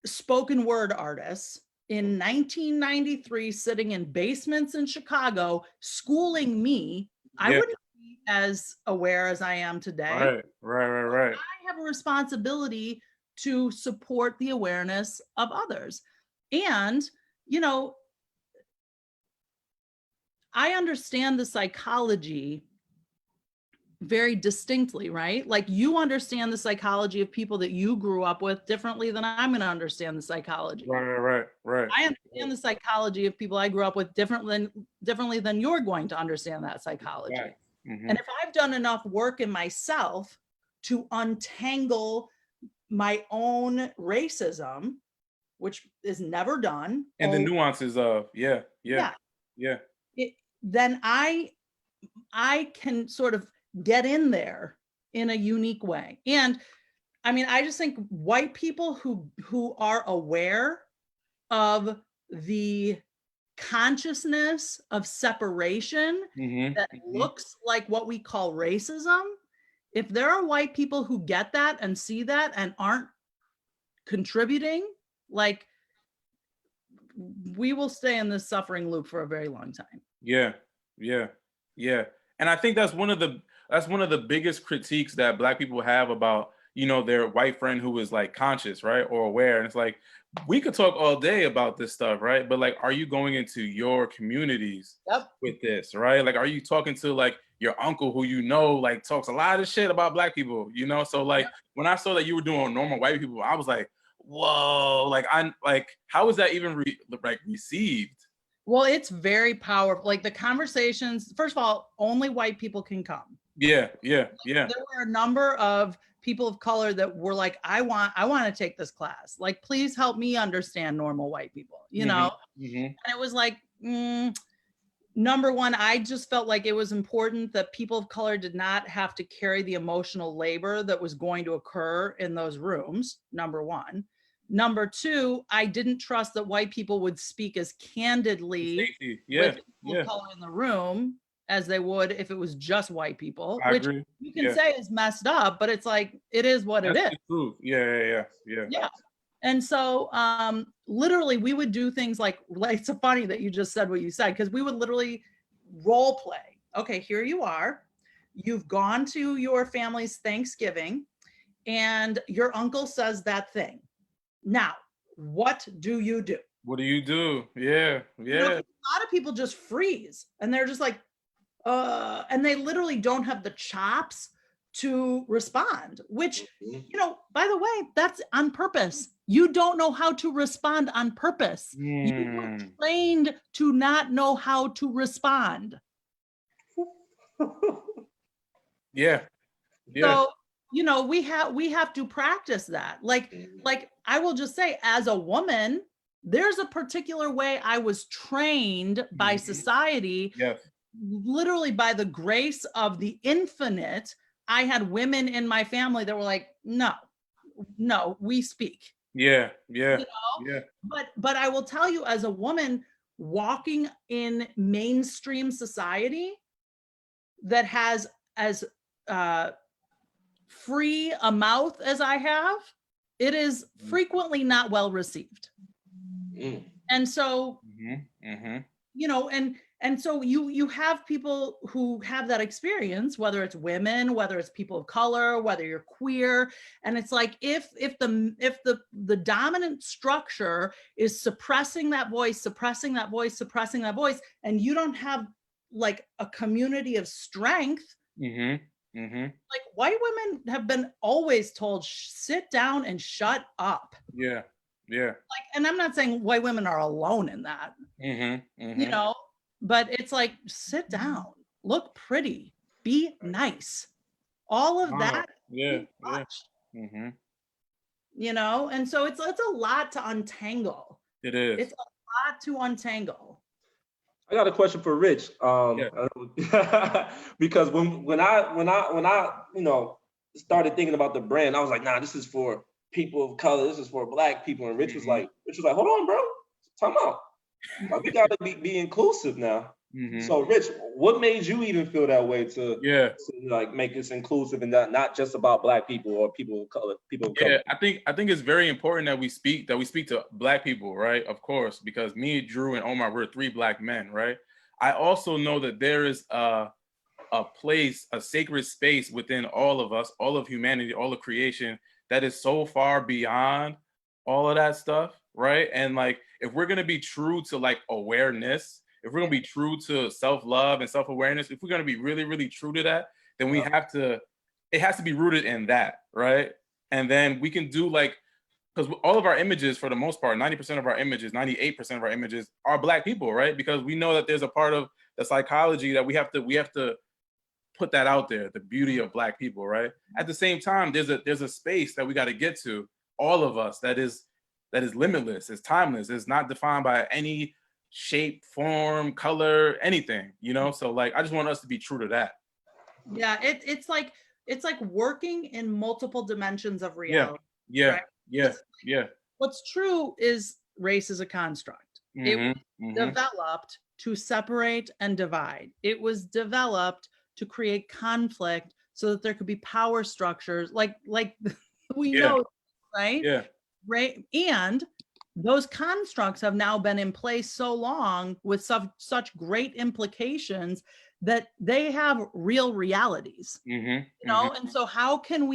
spoken word artists in 1993, sitting in basements in Chicago, schooling me, I wouldn't be as aware as I am today. Right. I have a responsibility to support the awareness of others. And, you know, I understand the psychology very distinctly, right? Like you understand the psychology of people that you grew up with differently than I'm going to understand the psychology. Right. I understand the psychology of people I grew up with differently than you're going to understand that psychology. Right. Mm-hmm. And if I've done enough work in myself to untangle my own racism, which is never done, And the nuances of then I can sort of get in there in a unique way. And I mean, I just think white people who are aware of the consciousness of separation that looks like what we call racism, if there are white people who get that and see that and aren't contributing, like we will stay in this suffering loop for a very long time. Yeah. And I think that's one of the biggest critiques that Black people have about, you know, their white friend who is like conscious, right, or aware. And it's like, we could talk all day about this stuff, right? But like, are you going into your communities with this, right? Like, are you talking to like your uncle who you know like talks a lot of shit about Black people, you know? So like, when I saw that you were doing normal white people, I was like, whoa, like I'm like, how is that even received? Well, it's very powerful. Like the conversations, first of all, only white people can come. Yeah. There were a number of people of color that were like, I want to take this class. Like, please help me understand normal white people, you know? And it was like, number one, I just felt like it was important that people of color did not have to carry the emotional labor that was going to occur in those rooms, number one. Number two, I didn't trust that white people would speak as candidly with people of color in the room as they would if it was just white people, which you can say is messed up, but it's like, it is what it is. True. Yeah. And so literally we would do things like it's so funny that you just said what you said, because we would literally role play. Okay, here you are. You've gone to your family's Thanksgiving and your uncle says that thing. Now, what do you do? What do you do? Yeah. You know, a lot of people just freeze and they're just like, and they literally don't have the chops to respond, which, you know, by the way, that's on purpose. You don't know how to respond on purpose. You were trained to not know how to respond. So, you know, we have to practice that. Like I will just say, as a woman, there's a particular way I was trained by society. Literally by the grace of the infinite, I had women in my family that were like, no, we speak. You know? But I will tell you, as a woman walking in mainstream society that has as free a mouth as I have, it is frequently not well received. And so, you know, and so you have people who have that experience, whether it's women, whether it's people of color, whether you're queer, and it's like if the dominant structure is suppressing that voice, and you don't have like a community of strength. Like white women have been always told, sit down and shut up. Like, and I'm not saying white women are alone in that, you know, but it's like, sit down, look pretty, be nice, all of that. You know, and so it's a lot to untangle. It is. It's a lot to untangle. I got a question for Rich. Because when I you know started thinking about the brand, I was like, nah, this is for people of color, this is for Black people. And Rich was like, hold on, bro, time out. Like, we gotta be inclusive now. So Rich, what made you even feel that way to like make this inclusive and not just about Black people or people of color? I think it's very important that we speak to Black people, right? Of course, because me, Drew, and Omar, we're 3 Black men, right? I also know that there is a place, a sacred space within all of us, all of humanity, all of creation, that is so far beyond all of that stuff, right? And like, if we're gonna be true to like awareness, if we're gonna be true to self-love and self-awareness, if we're gonna be really, really true to that, then we have to, it has to be rooted in that, right? And then we can do like, because all of our images, for the most part, 90% of our images, 98% of our images are Black people, right? Because we know that there's a part of the psychology that we have to put that out there, the beauty of Black people, right? At the same time, there's a space that we got to get to, all of us, that is limitless, it's timeless, it's not defined by any shape, form, color, anything, you know? So like, I just want us to be true to that. Yeah, it's like working in multiple dimensions of reality. Yeah, right? yeah. What's true is race is a construct. It was developed to separate and divide. It was developed to create conflict so that there could be power structures like we know, right? Yeah. Right. And those constructs have now been in place so long with such great implications that they have real realities, you know? And so how can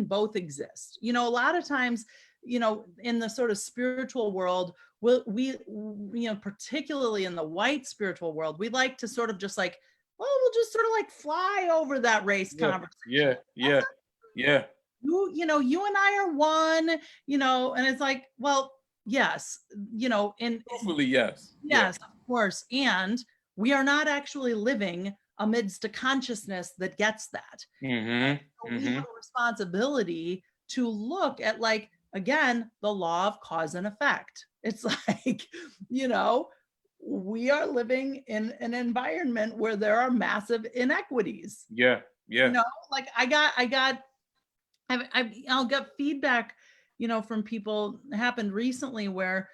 both exist? You know, a lot of times, you know, in the sort of spiritual world, we you know, particularly in the white spiritual world, we like to sort of just like, well, we'll just sort of like fly over that race conversation. Yeah. You know, you and I are one, you know, and it's like, well, yes, you know, hopefully, yes, of course. And we are not actually living amidst a consciousness that gets that. So we have a responsibility to look at, like, again, the law of cause and effect. It's like, you know, we are living in an environment where there are massive inequities. Yeah. You know, like I'll get feedback, you know, from people. It happened recently where,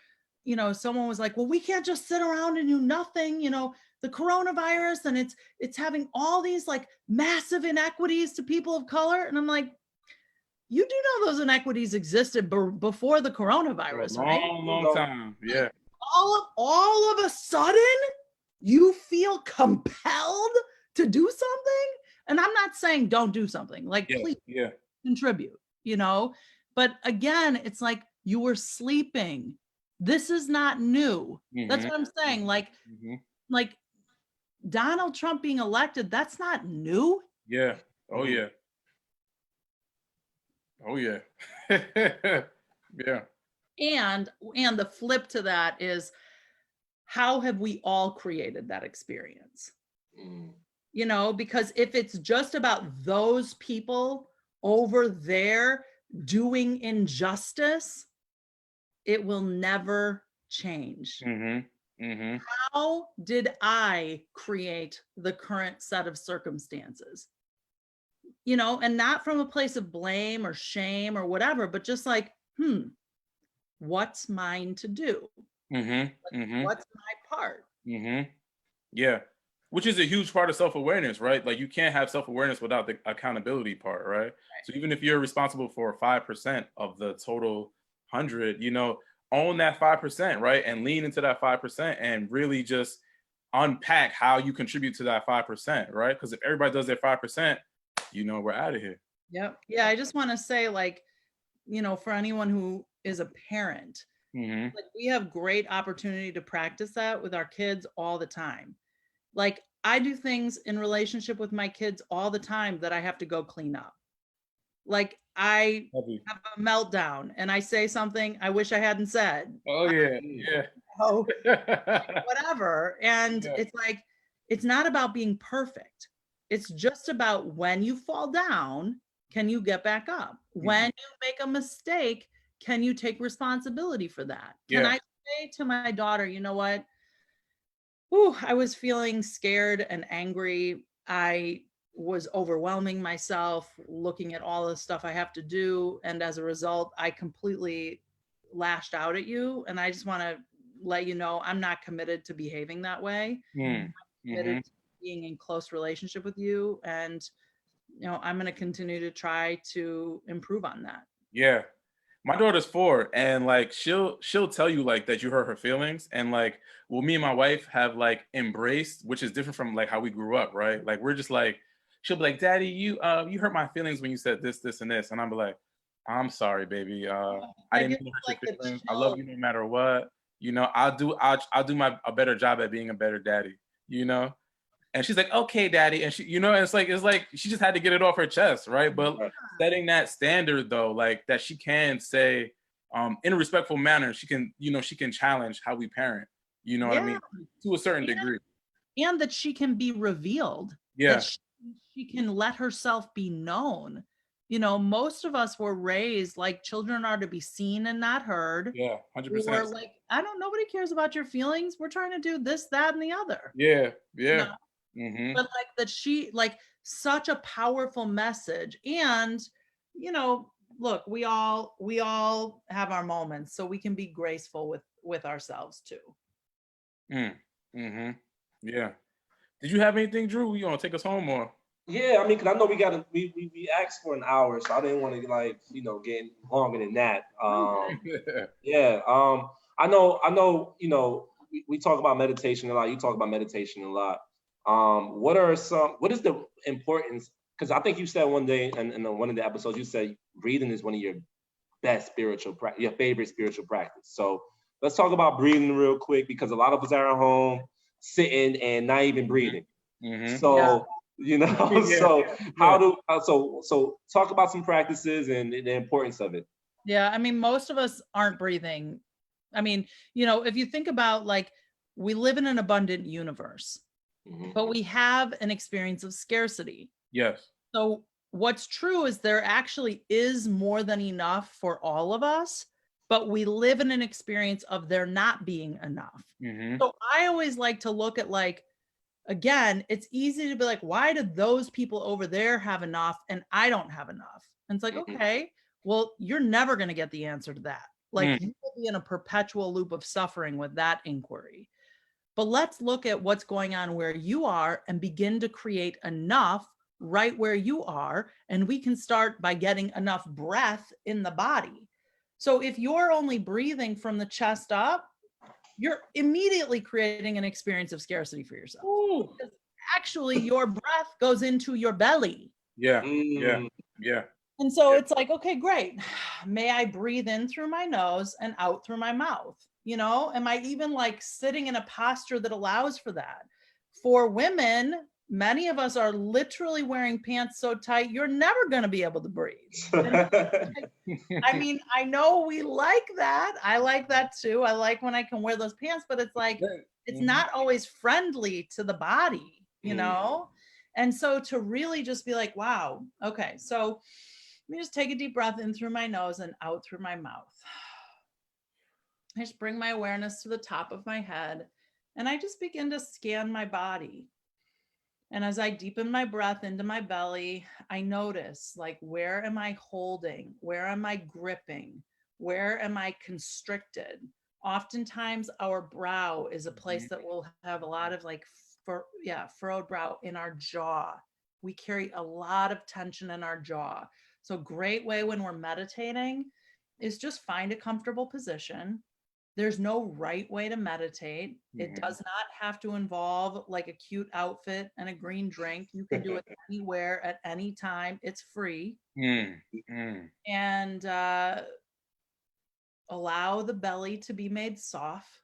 you know, someone was like, well, we can't just sit around and do nothing, you know, the coronavirus, and it's having all these like massive inequities to people of color. And I'm like, you do know those inequities existed before the coronavirus, right? Long time. Yeah. All of a sudden, you feel compelled to do something. And I'm not saying don't do something, like, please contribute, you know, but again, it's like you were sleeping. This is not new. That's what I'm saying. Like Donald Trump being elected, that's not new. Yeah. Oh yeah. Yeah. And the flip to that is, how have we all created that experience? You know, because if it's just about those people over there doing injustice, it will never change. How did I create the current set of circumstances? You know, and not from a place of blame or shame or whatever, but just like, what's mine to do? What's my part? Yeah. Which is a huge part of self-awareness, right? Like, you can't have self-awareness without the accountability part, right? So even if you're responsible for 5% of the total 100, you know, own that 5%, right? And lean into that 5% and really just unpack how you contribute to that 5%, right? Because if everybody does their 5%, you know, we're out of here. Yep. Yeah. I just want to say, like, you know, for anyone who is a parent, like, we have great opportunity to practice that with our kids all the time. Like, I do things in relationship with my kids all the time that I have to go clean up. Like, I have a meltdown and I say something I wish I hadn't said. Oh yeah. Oh, whatever. And it's like, it's not about being perfect. It's just about, when you fall down, can you get back up? When you make a mistake, can you take responsibility for that? Can I say to my daughter, you know what? I was feeling scared and angry. I was overwhelming myself, looking at all the stuff I have to do. And as a result, I completely lashed out at you. And I just want to let you know, I'm not committed to behaving that way. I'm committed to being in close relationship with you. And, you know, I'm going to continue to try to improve on that. Yeah. My daughter's 4, and like she'll tell you like that you hurt her feelings, and like, well, me and my wife have like embraced, which is different from like how we grew up, right? Like, we're just like, she'll be like, Daddy, you hurt my feelings when you said this, this, and this, and I'm like, I'm sorry, baby. I didn't mean to hurt your feelings. I love you no matter what. You know, I'll do a better job at being a better daddy. You know, And she's like, okay, daddy. And she, you know, it's like she just had to get it off her chest, right? But setting that standard though, like that she can say, in a respectful manner, she can, you know, she can challenge how we parent, you know what I mean? To a certain degree. And that she can be revealed. Yeah. That she can let herself be known. You know, most of us were raised like children are to be seen and not heard. Yeah, 100%. Or like, nobody cares about your feelings. We're trying to do this, that, and the other. Yeah, yeah. You know? But like that she, like such a powerful message. And, you know, look, we all have our moments, so we can be graceful with ourselves too. Yeah. Did you have anything, Drew? You want to take us home or? Yeah, I mean, because I know we asked for an hour, so I didn't want to like, you know, get longer than that. Yeah. I know, you know, we talk about meditation a lot. You talk about meditation a lot. What is the importance? Because I think you said one day in one of the episodes, you said breathing is one of your best your favorite spiritual practice. So let's talk about breathing real quick, because a lot of us are at home sitting and not even breathing. So, you know, so talk about some practices and the importance of it. Yeah, I mean, most of us aren't breathing. I mean, you know, if you think about like, we live in an abundant universe, but we have an experience of scarcity. Yes. So what's true is there actually is more than enough for all of us, but we live in an experience of there not being enough. So I always like to look at like, again, it's easy to be like, why do those people over there have enough and I don't have enough? And it's like, okay, well, you're never going to get the answer to that. Like you will be in a perpetual loop of suffering with that inquiry. But let's look at what's going on where you are and begin to create enough right where you are. And we can start by getting enough breath in the body. So if you're only breathing from the chest up, you're immediately creating an experience of scarcity for yourself. Actually, your breath goes into your belly. Yeah. And so it's like, okay, great. May I breathe in through my nose and out through my mouth? You know, am I even like sitting in a posture that allows for that? For women, many of us are literally wearing pants so tight, you're never going to be able to breathe. I mean, I know we like that. I like that too. I like when I can wear those pants, but it's like, it's not always friendly to the body, you know? And so to really just be like, wow, okay, so let me just take a deep breath in through my nose and out through my mouth. I just bring my awareness to the top of my head and I just begin to scan my body. And as I deepen my breath into my belly, I notice like, where am I holding? Where am I gripping? Where am I constricted? Oftentimes our brow is a place that will have a lot of like, furrowed brow in our jaw. We carry a lot of tension in our jaw. So great way when we're meditating is just find a comfortable position. There's no right way to meditate. It does not have to involve like a cute outfit and a green drink. You can do it anywhere at any time. It's free. And allow the belly to be made soft.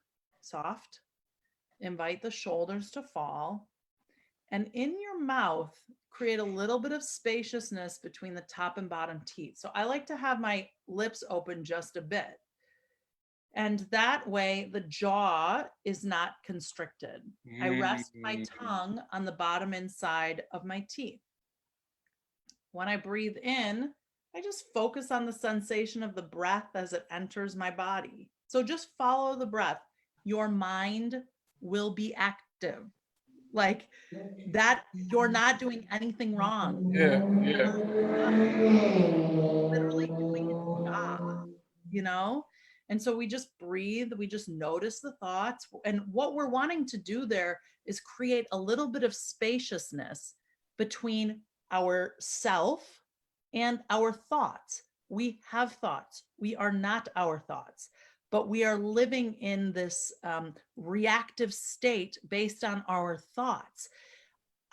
Invite the shoulders to fall. And in your mouth, create a little bit of spaciousness between the top and bottom teeth. So I like to have my lips open just a bit. And that way the jaw is not constricted. I rest my tongue on the bottom inside of my teeth. When I breathe in, I just focus on the sensation of the breath as it enters my body. So just follow the breath. Your mind will be active. Like that, you're not doing anything wrong. Literally doing its job, you know? And so we just breathe, we just notice the thoughts. And what we're wanting to do there is create a little bit of spaciousness between our self and our thoughts. We have thoughts. We are not our thoughts, but we are living in this reactive state based on our thoughts.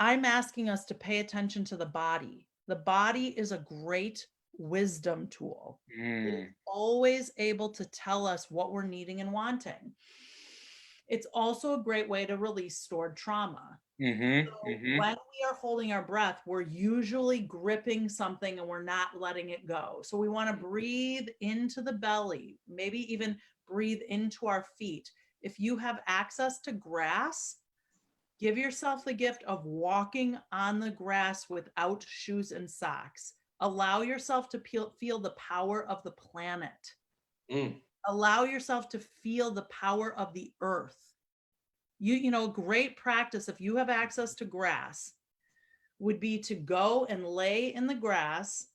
I'm asking us to pay attention to the body. The body is a great wisdom tool. It is always able to tell us what we're needing and wanting. It's also a great way to release stored trauma. Mm-hmm. So Mm-hmm. when we are holding our breath, we're usually gripping something and we're not letting it go. So we want to breathe into the belly, maybe even breathe into our feet. If you have access to grass, give yourself the gift of walking on the grass without shoes and socks. Allow yourself to feel the power of the planet. Allow yourself to feel the power of the earth. You know, great practice if you have access to grass would be to go and lay in the grass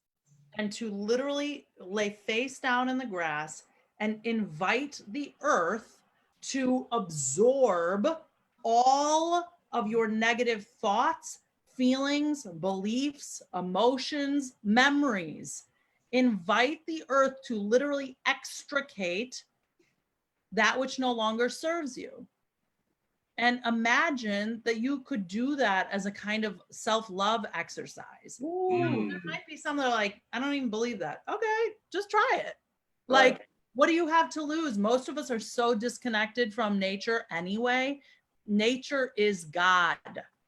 and to literally lay face down in the grass and invite the earth to absorb all of your negative thoughts, feelings, beliefs, emotions, memories. Invite the earth to literally extricate that which no longer serves you. And imagine that you could do that as a kind of self-love exercise. Now, there might be some that are like, I don't even believe that. Okay, just try it. Like, what do you have to lose? Most of us are so disconnected from nature anyway. Nature is God.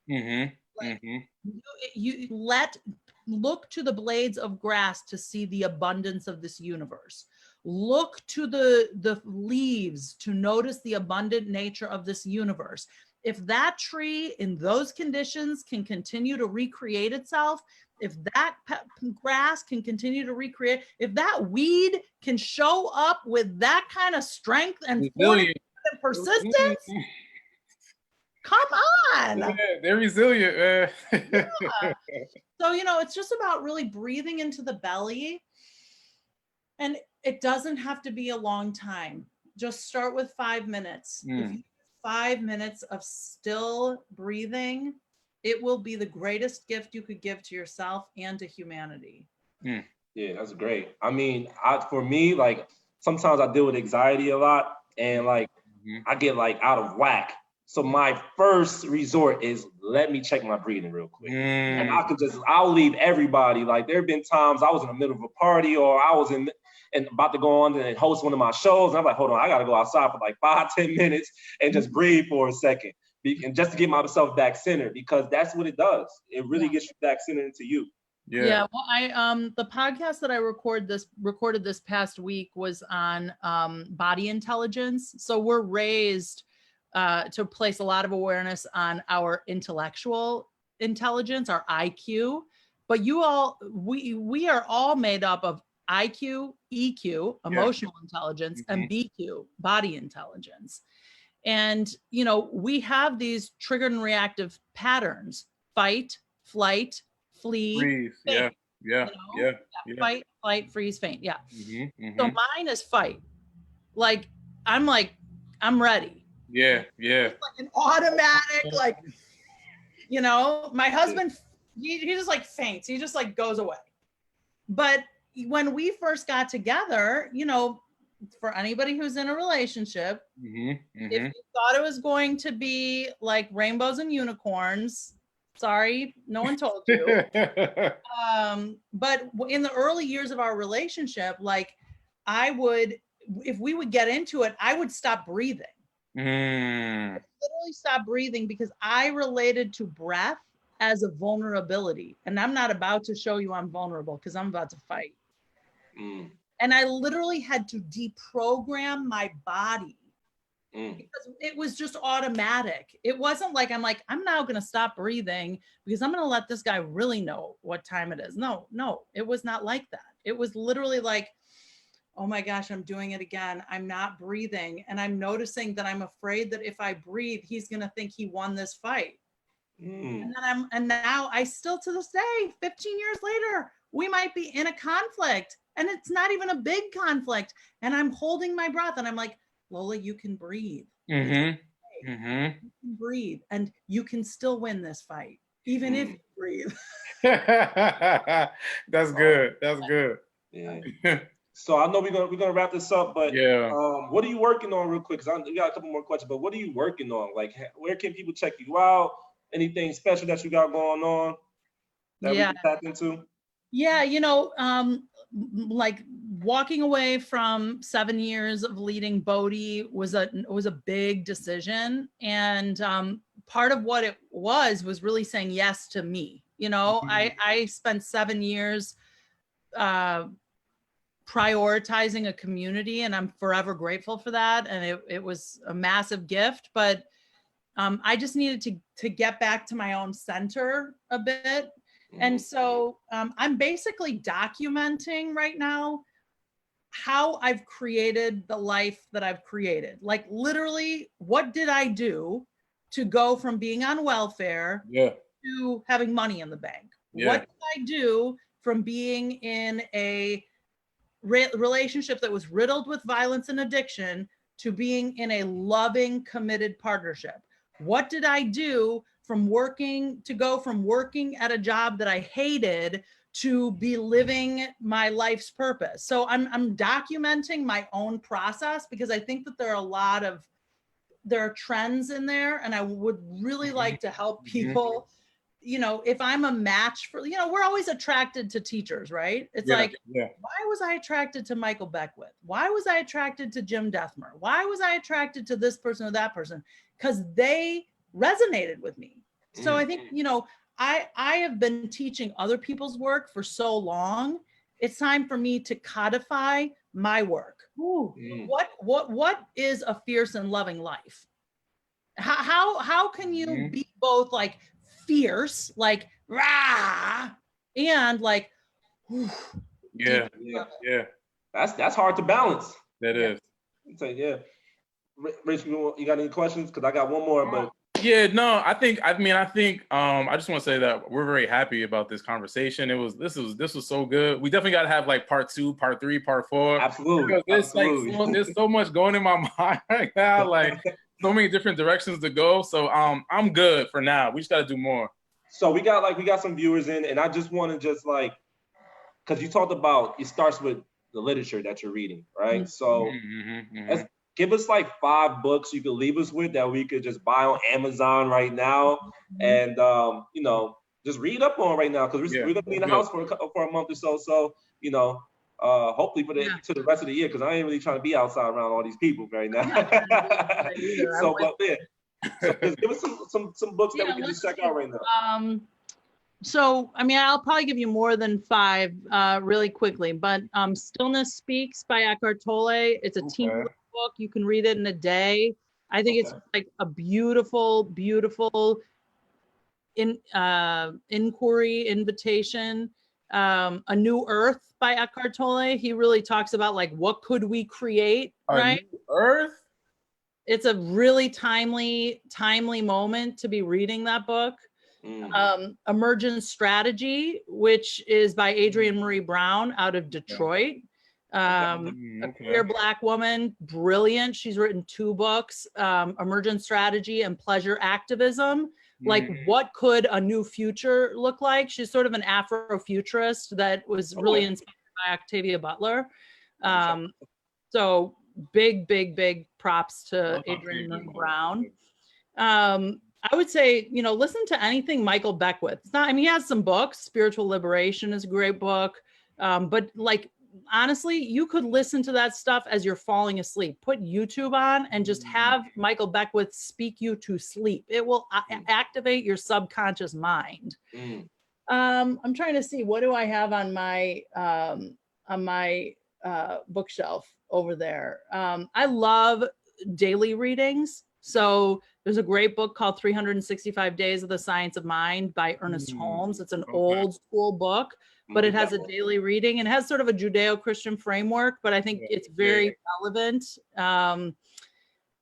Mm-hmm. Like, mm-hmm. Look to the blades of grass to see the abundance of this universe. Look to the leaves to notice the abundant nature of this universe. If that tree in those conditions can continue to recreate itself, if that grass can continue to recreate, if that weed can show up with that kind of strength and persistence, come on. Yeah, they're resilient. Yeah. So, you know, it's just about really breathing into the belly. And it doesn't have to be a long time. Just start with 5 minutes. If you 5 minutes of still breathing, it will be the greatest gift you could give to yourself and to humanity. Yeah, that's great. I mean, for me, like sometimes I deal with anxiety a lot and like I get like out of whack. So my first resort is let me check my breathing real quick. And I'll leave everybody. Like there have been times I was in the middle of a party or I was and about to go on and host one of my shows. And I'm like, hold on, I got to go outside for like 5-10 minutes and just breathe for a second. And just to get myself back centered, because that's what it does. It really gets you back centered into you. Yeah. Well, the podcast that I recorded this past week was on body intelligence. So we're raised to place a lot of awareness on our intellectual intelligence, our IQ. But we are all made up of IQ, EQ, emotional intelligence, and BQ, body intelligence. And, you know, we have these triggered and reactive patterns: fight, flight, flee, freeze. faint, Yeah. Fight, flight, freeze, faint. Yeah. So mine is fight. Like, I'm ready. Yeah. It's like an automatic, like, you know, my husband, he just like faints. He just like goes away. But when we first got together, you know, for anybody who's in a relationship, if you thought it was going to be like rainbows and unicorns, sorry, no one told you. But in the early years of our relationship, like if we would get into it, I would stop breathing. I literally stop breathing because I related to breath as a vulnerability. And I'm not about to show you I'm vulnerable because I'm about to fight. And I literally had to deprogram my body because it was just automatic. It wasn't like I'm now going to stop breathing because I'm going to let this guy really know what time it is. No, it was not like that. It was literally like, oh my gosh, I'm doing it again. I'm not breathing. And I'm noticing that I'm afraid that if I breathe, he's going to think he won this fight. And now I still, to this day, 15 years later, we might be in a conflict and it's not even a big conflict. And I'm holding my breath and I'm like, Lola, you can breathe. You can breathe and you can still win this fight, even if you breathe. That's good. That's good. Yeah. So I know we're gonna wrap this up, but what are you working on real quick? Because we got a couple more questions, but what are you working on? Like, where can people check you out? Anything special that you got going on that we can tap into? Yeah, you know, like walking away from 7 years of leading Bodhi was a big decision. And part of what it was really saying yes to me. You know, I spent 7 years prioritizing a community, and I'm forever grateful for that. And it was a massive gift, but I just needed to get back to my own center a bit. And so I'm basically documenting right now how I've created the life that I've created. Like literally, what did I do to go from being on welfare to having money in the bank? What did I do from being in a relationship that was riddled with violence and addiction to being in a loving, committed partnership? What did I do from working at a job that I hated to be living my life's purpose? So I'm documenting my own process because I think that there are trends in there, and I would really like to help people. You know, if I'm a match for, you know, we're always attracted to teachers, right? It's why was I attracted to Michael Beckwith? Why was I attracted to Jim Dethmer? Why was I attracted to this person or that person? Because they resonated with me. So I think, you know, I have been teaching other people's work for so long. It's time for me to codify my work. What is a fierce and loving life? How can you be both like fierce, like rah, and like that's hard to balance. That is. So Rich, you got any questions? Because I got one more, but I just want to say that we're very happy about this conversation. This was so good. We definitely got to have like part 2, part 3, part 4. Absolutely. There's so much going in my mind right now, like so many different directions to go. So I'm good for now. We just got to do more. So we got some viewers in, and I just want to because you talked about it starts with the literature that you're reading, right? So give us like 5 books you could leave us with that we could just buy on Amazon right now, and you know, just read up on right now, because we're gonna be in the house for a month or so. So you know, hopefully to the rest of the year, because I ain't really trying to be outside around all these people right now. So just give us some books that we can just check out right now. So, I mean, I'll probably give you more than 5 really quickly, but Stillness Speaks by Eckhart Tolle. It's a teen book. You can read it in a day. I think it's like a beautiful, beautiful inquiry, invitation. A New Earth by Eckhart Tolle. He really talks about like, what could we create, right? New Earth? It's a really timely moment to be reading that book. Emergent Strategy, which is by Adrienne Marie Brown out of Detroit. A queer Black woman, brilliant. She's written 2 books, Emergent Strategy and Pleasure Activism. Like, what could a new future look like? She's sort of an Afrofuturist that was really inspired by Octavia Butler. So big props to Adrienne Marie Brown. I would say, you know, listen to anything Michael Beckwith. It's not, I mean, he has some books. Spiritual Liberation is a great book. But like, honestly, you could listen to that stuff as you're falling asleep. Put YouTube on and just have Michael Beckwith speak you to sleep. It will activate your subconscious mind. I'm trying to see, what do I have on my bookshelf over there? I love daily readings. So there's a great book called 365 Days of the Science of Mind by Ernest Holmes. It's an old school book, but it has a daily reading and has sort of a Judeo-Christian framework, but I think it's very relevant.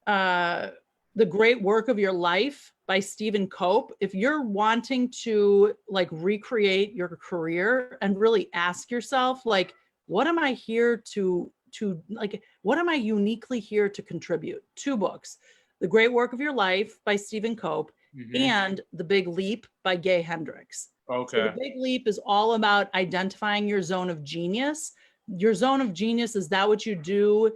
The Great Work of Your Life by Stephen Cope. If you're wanting to like recreate your career and really ask yourself, like, what am I here to like, what am I uniquely here to contribute? 2 books. The Great Work of Your Life by Stephen Cope and The Big Leap by Gay Hendricks. Okay. So The Big Leap is all about identifying your zone of genius. Your zone of genius is that what you do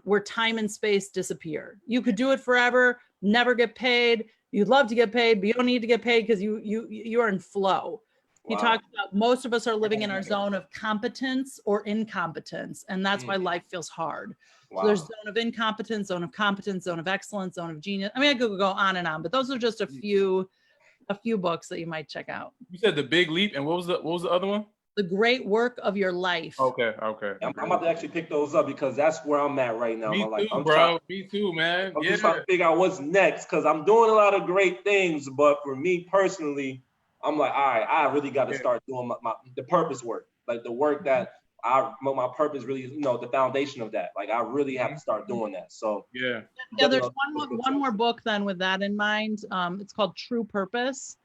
where time and space disappear. You could do it forever, never get paid. You'd love to get paid, but you don't need to get paid because you are in flow. He talks about most of us are living in our zone of competence or incompetence, and that's why life feels hard. So there's zone of incompetence, zone of competence, zone of excellence, zone of genius. I mean, I could go on and on, but those are just a few books that you might check out. You said The Big Leap, and what was the other one? The Great Work of Your Life. Okay. I'm about to actually pick those up because that's where I'm at right now. Me too, Me too, man. I'm just trying to figure out what's next because I'm doing a lot of great things, but for me personally, I'm like, all right, I really got to start doing the purpose work, like the work that my purpose really, the foundation of that. Like I really have to start doing that. So there's one more book then with that in mind. It's called True Purpose.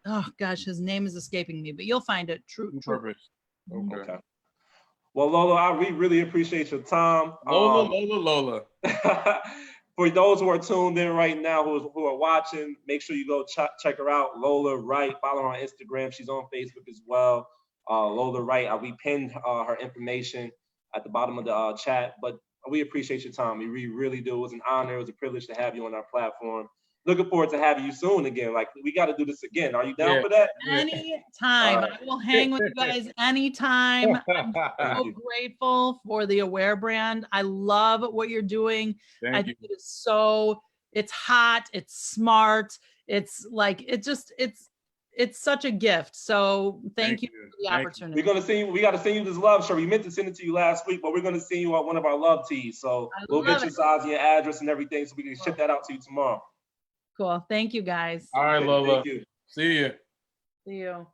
Oh gosh, his name is escaping me, but you'll find it. True Purpose. Okay. Well, Lola, we really appreciate your time. Lola. For those who are tuned in right now, who are watching, make sure you go check her out, Lola Wright. Follow her on Instagram. She's on Facebook as well. Lola Wright. We pinned her information at the bottom of the chat. But we appreciate your time. We really do. It was an honor. It was a privilege to have you on our platform. Looking forward to having you soon again. Like, we got to do this again. Are you down for that? Anytime. I will hang with you guys anytime. I'm so grateful for the Aware brand. I love what you're doing. I think it is it's hot, it's smart. It's like, it's such a gift. So thank you for the opportunity. We got to send you this love shirt. We meant to send it to you last week, but we're going to send you one of our love tees. So we'll get your size and your address and everything so we can ship that out to you tomorrow. Cool. Thank you, guys. All right, Lola. Thank you. See you. See you.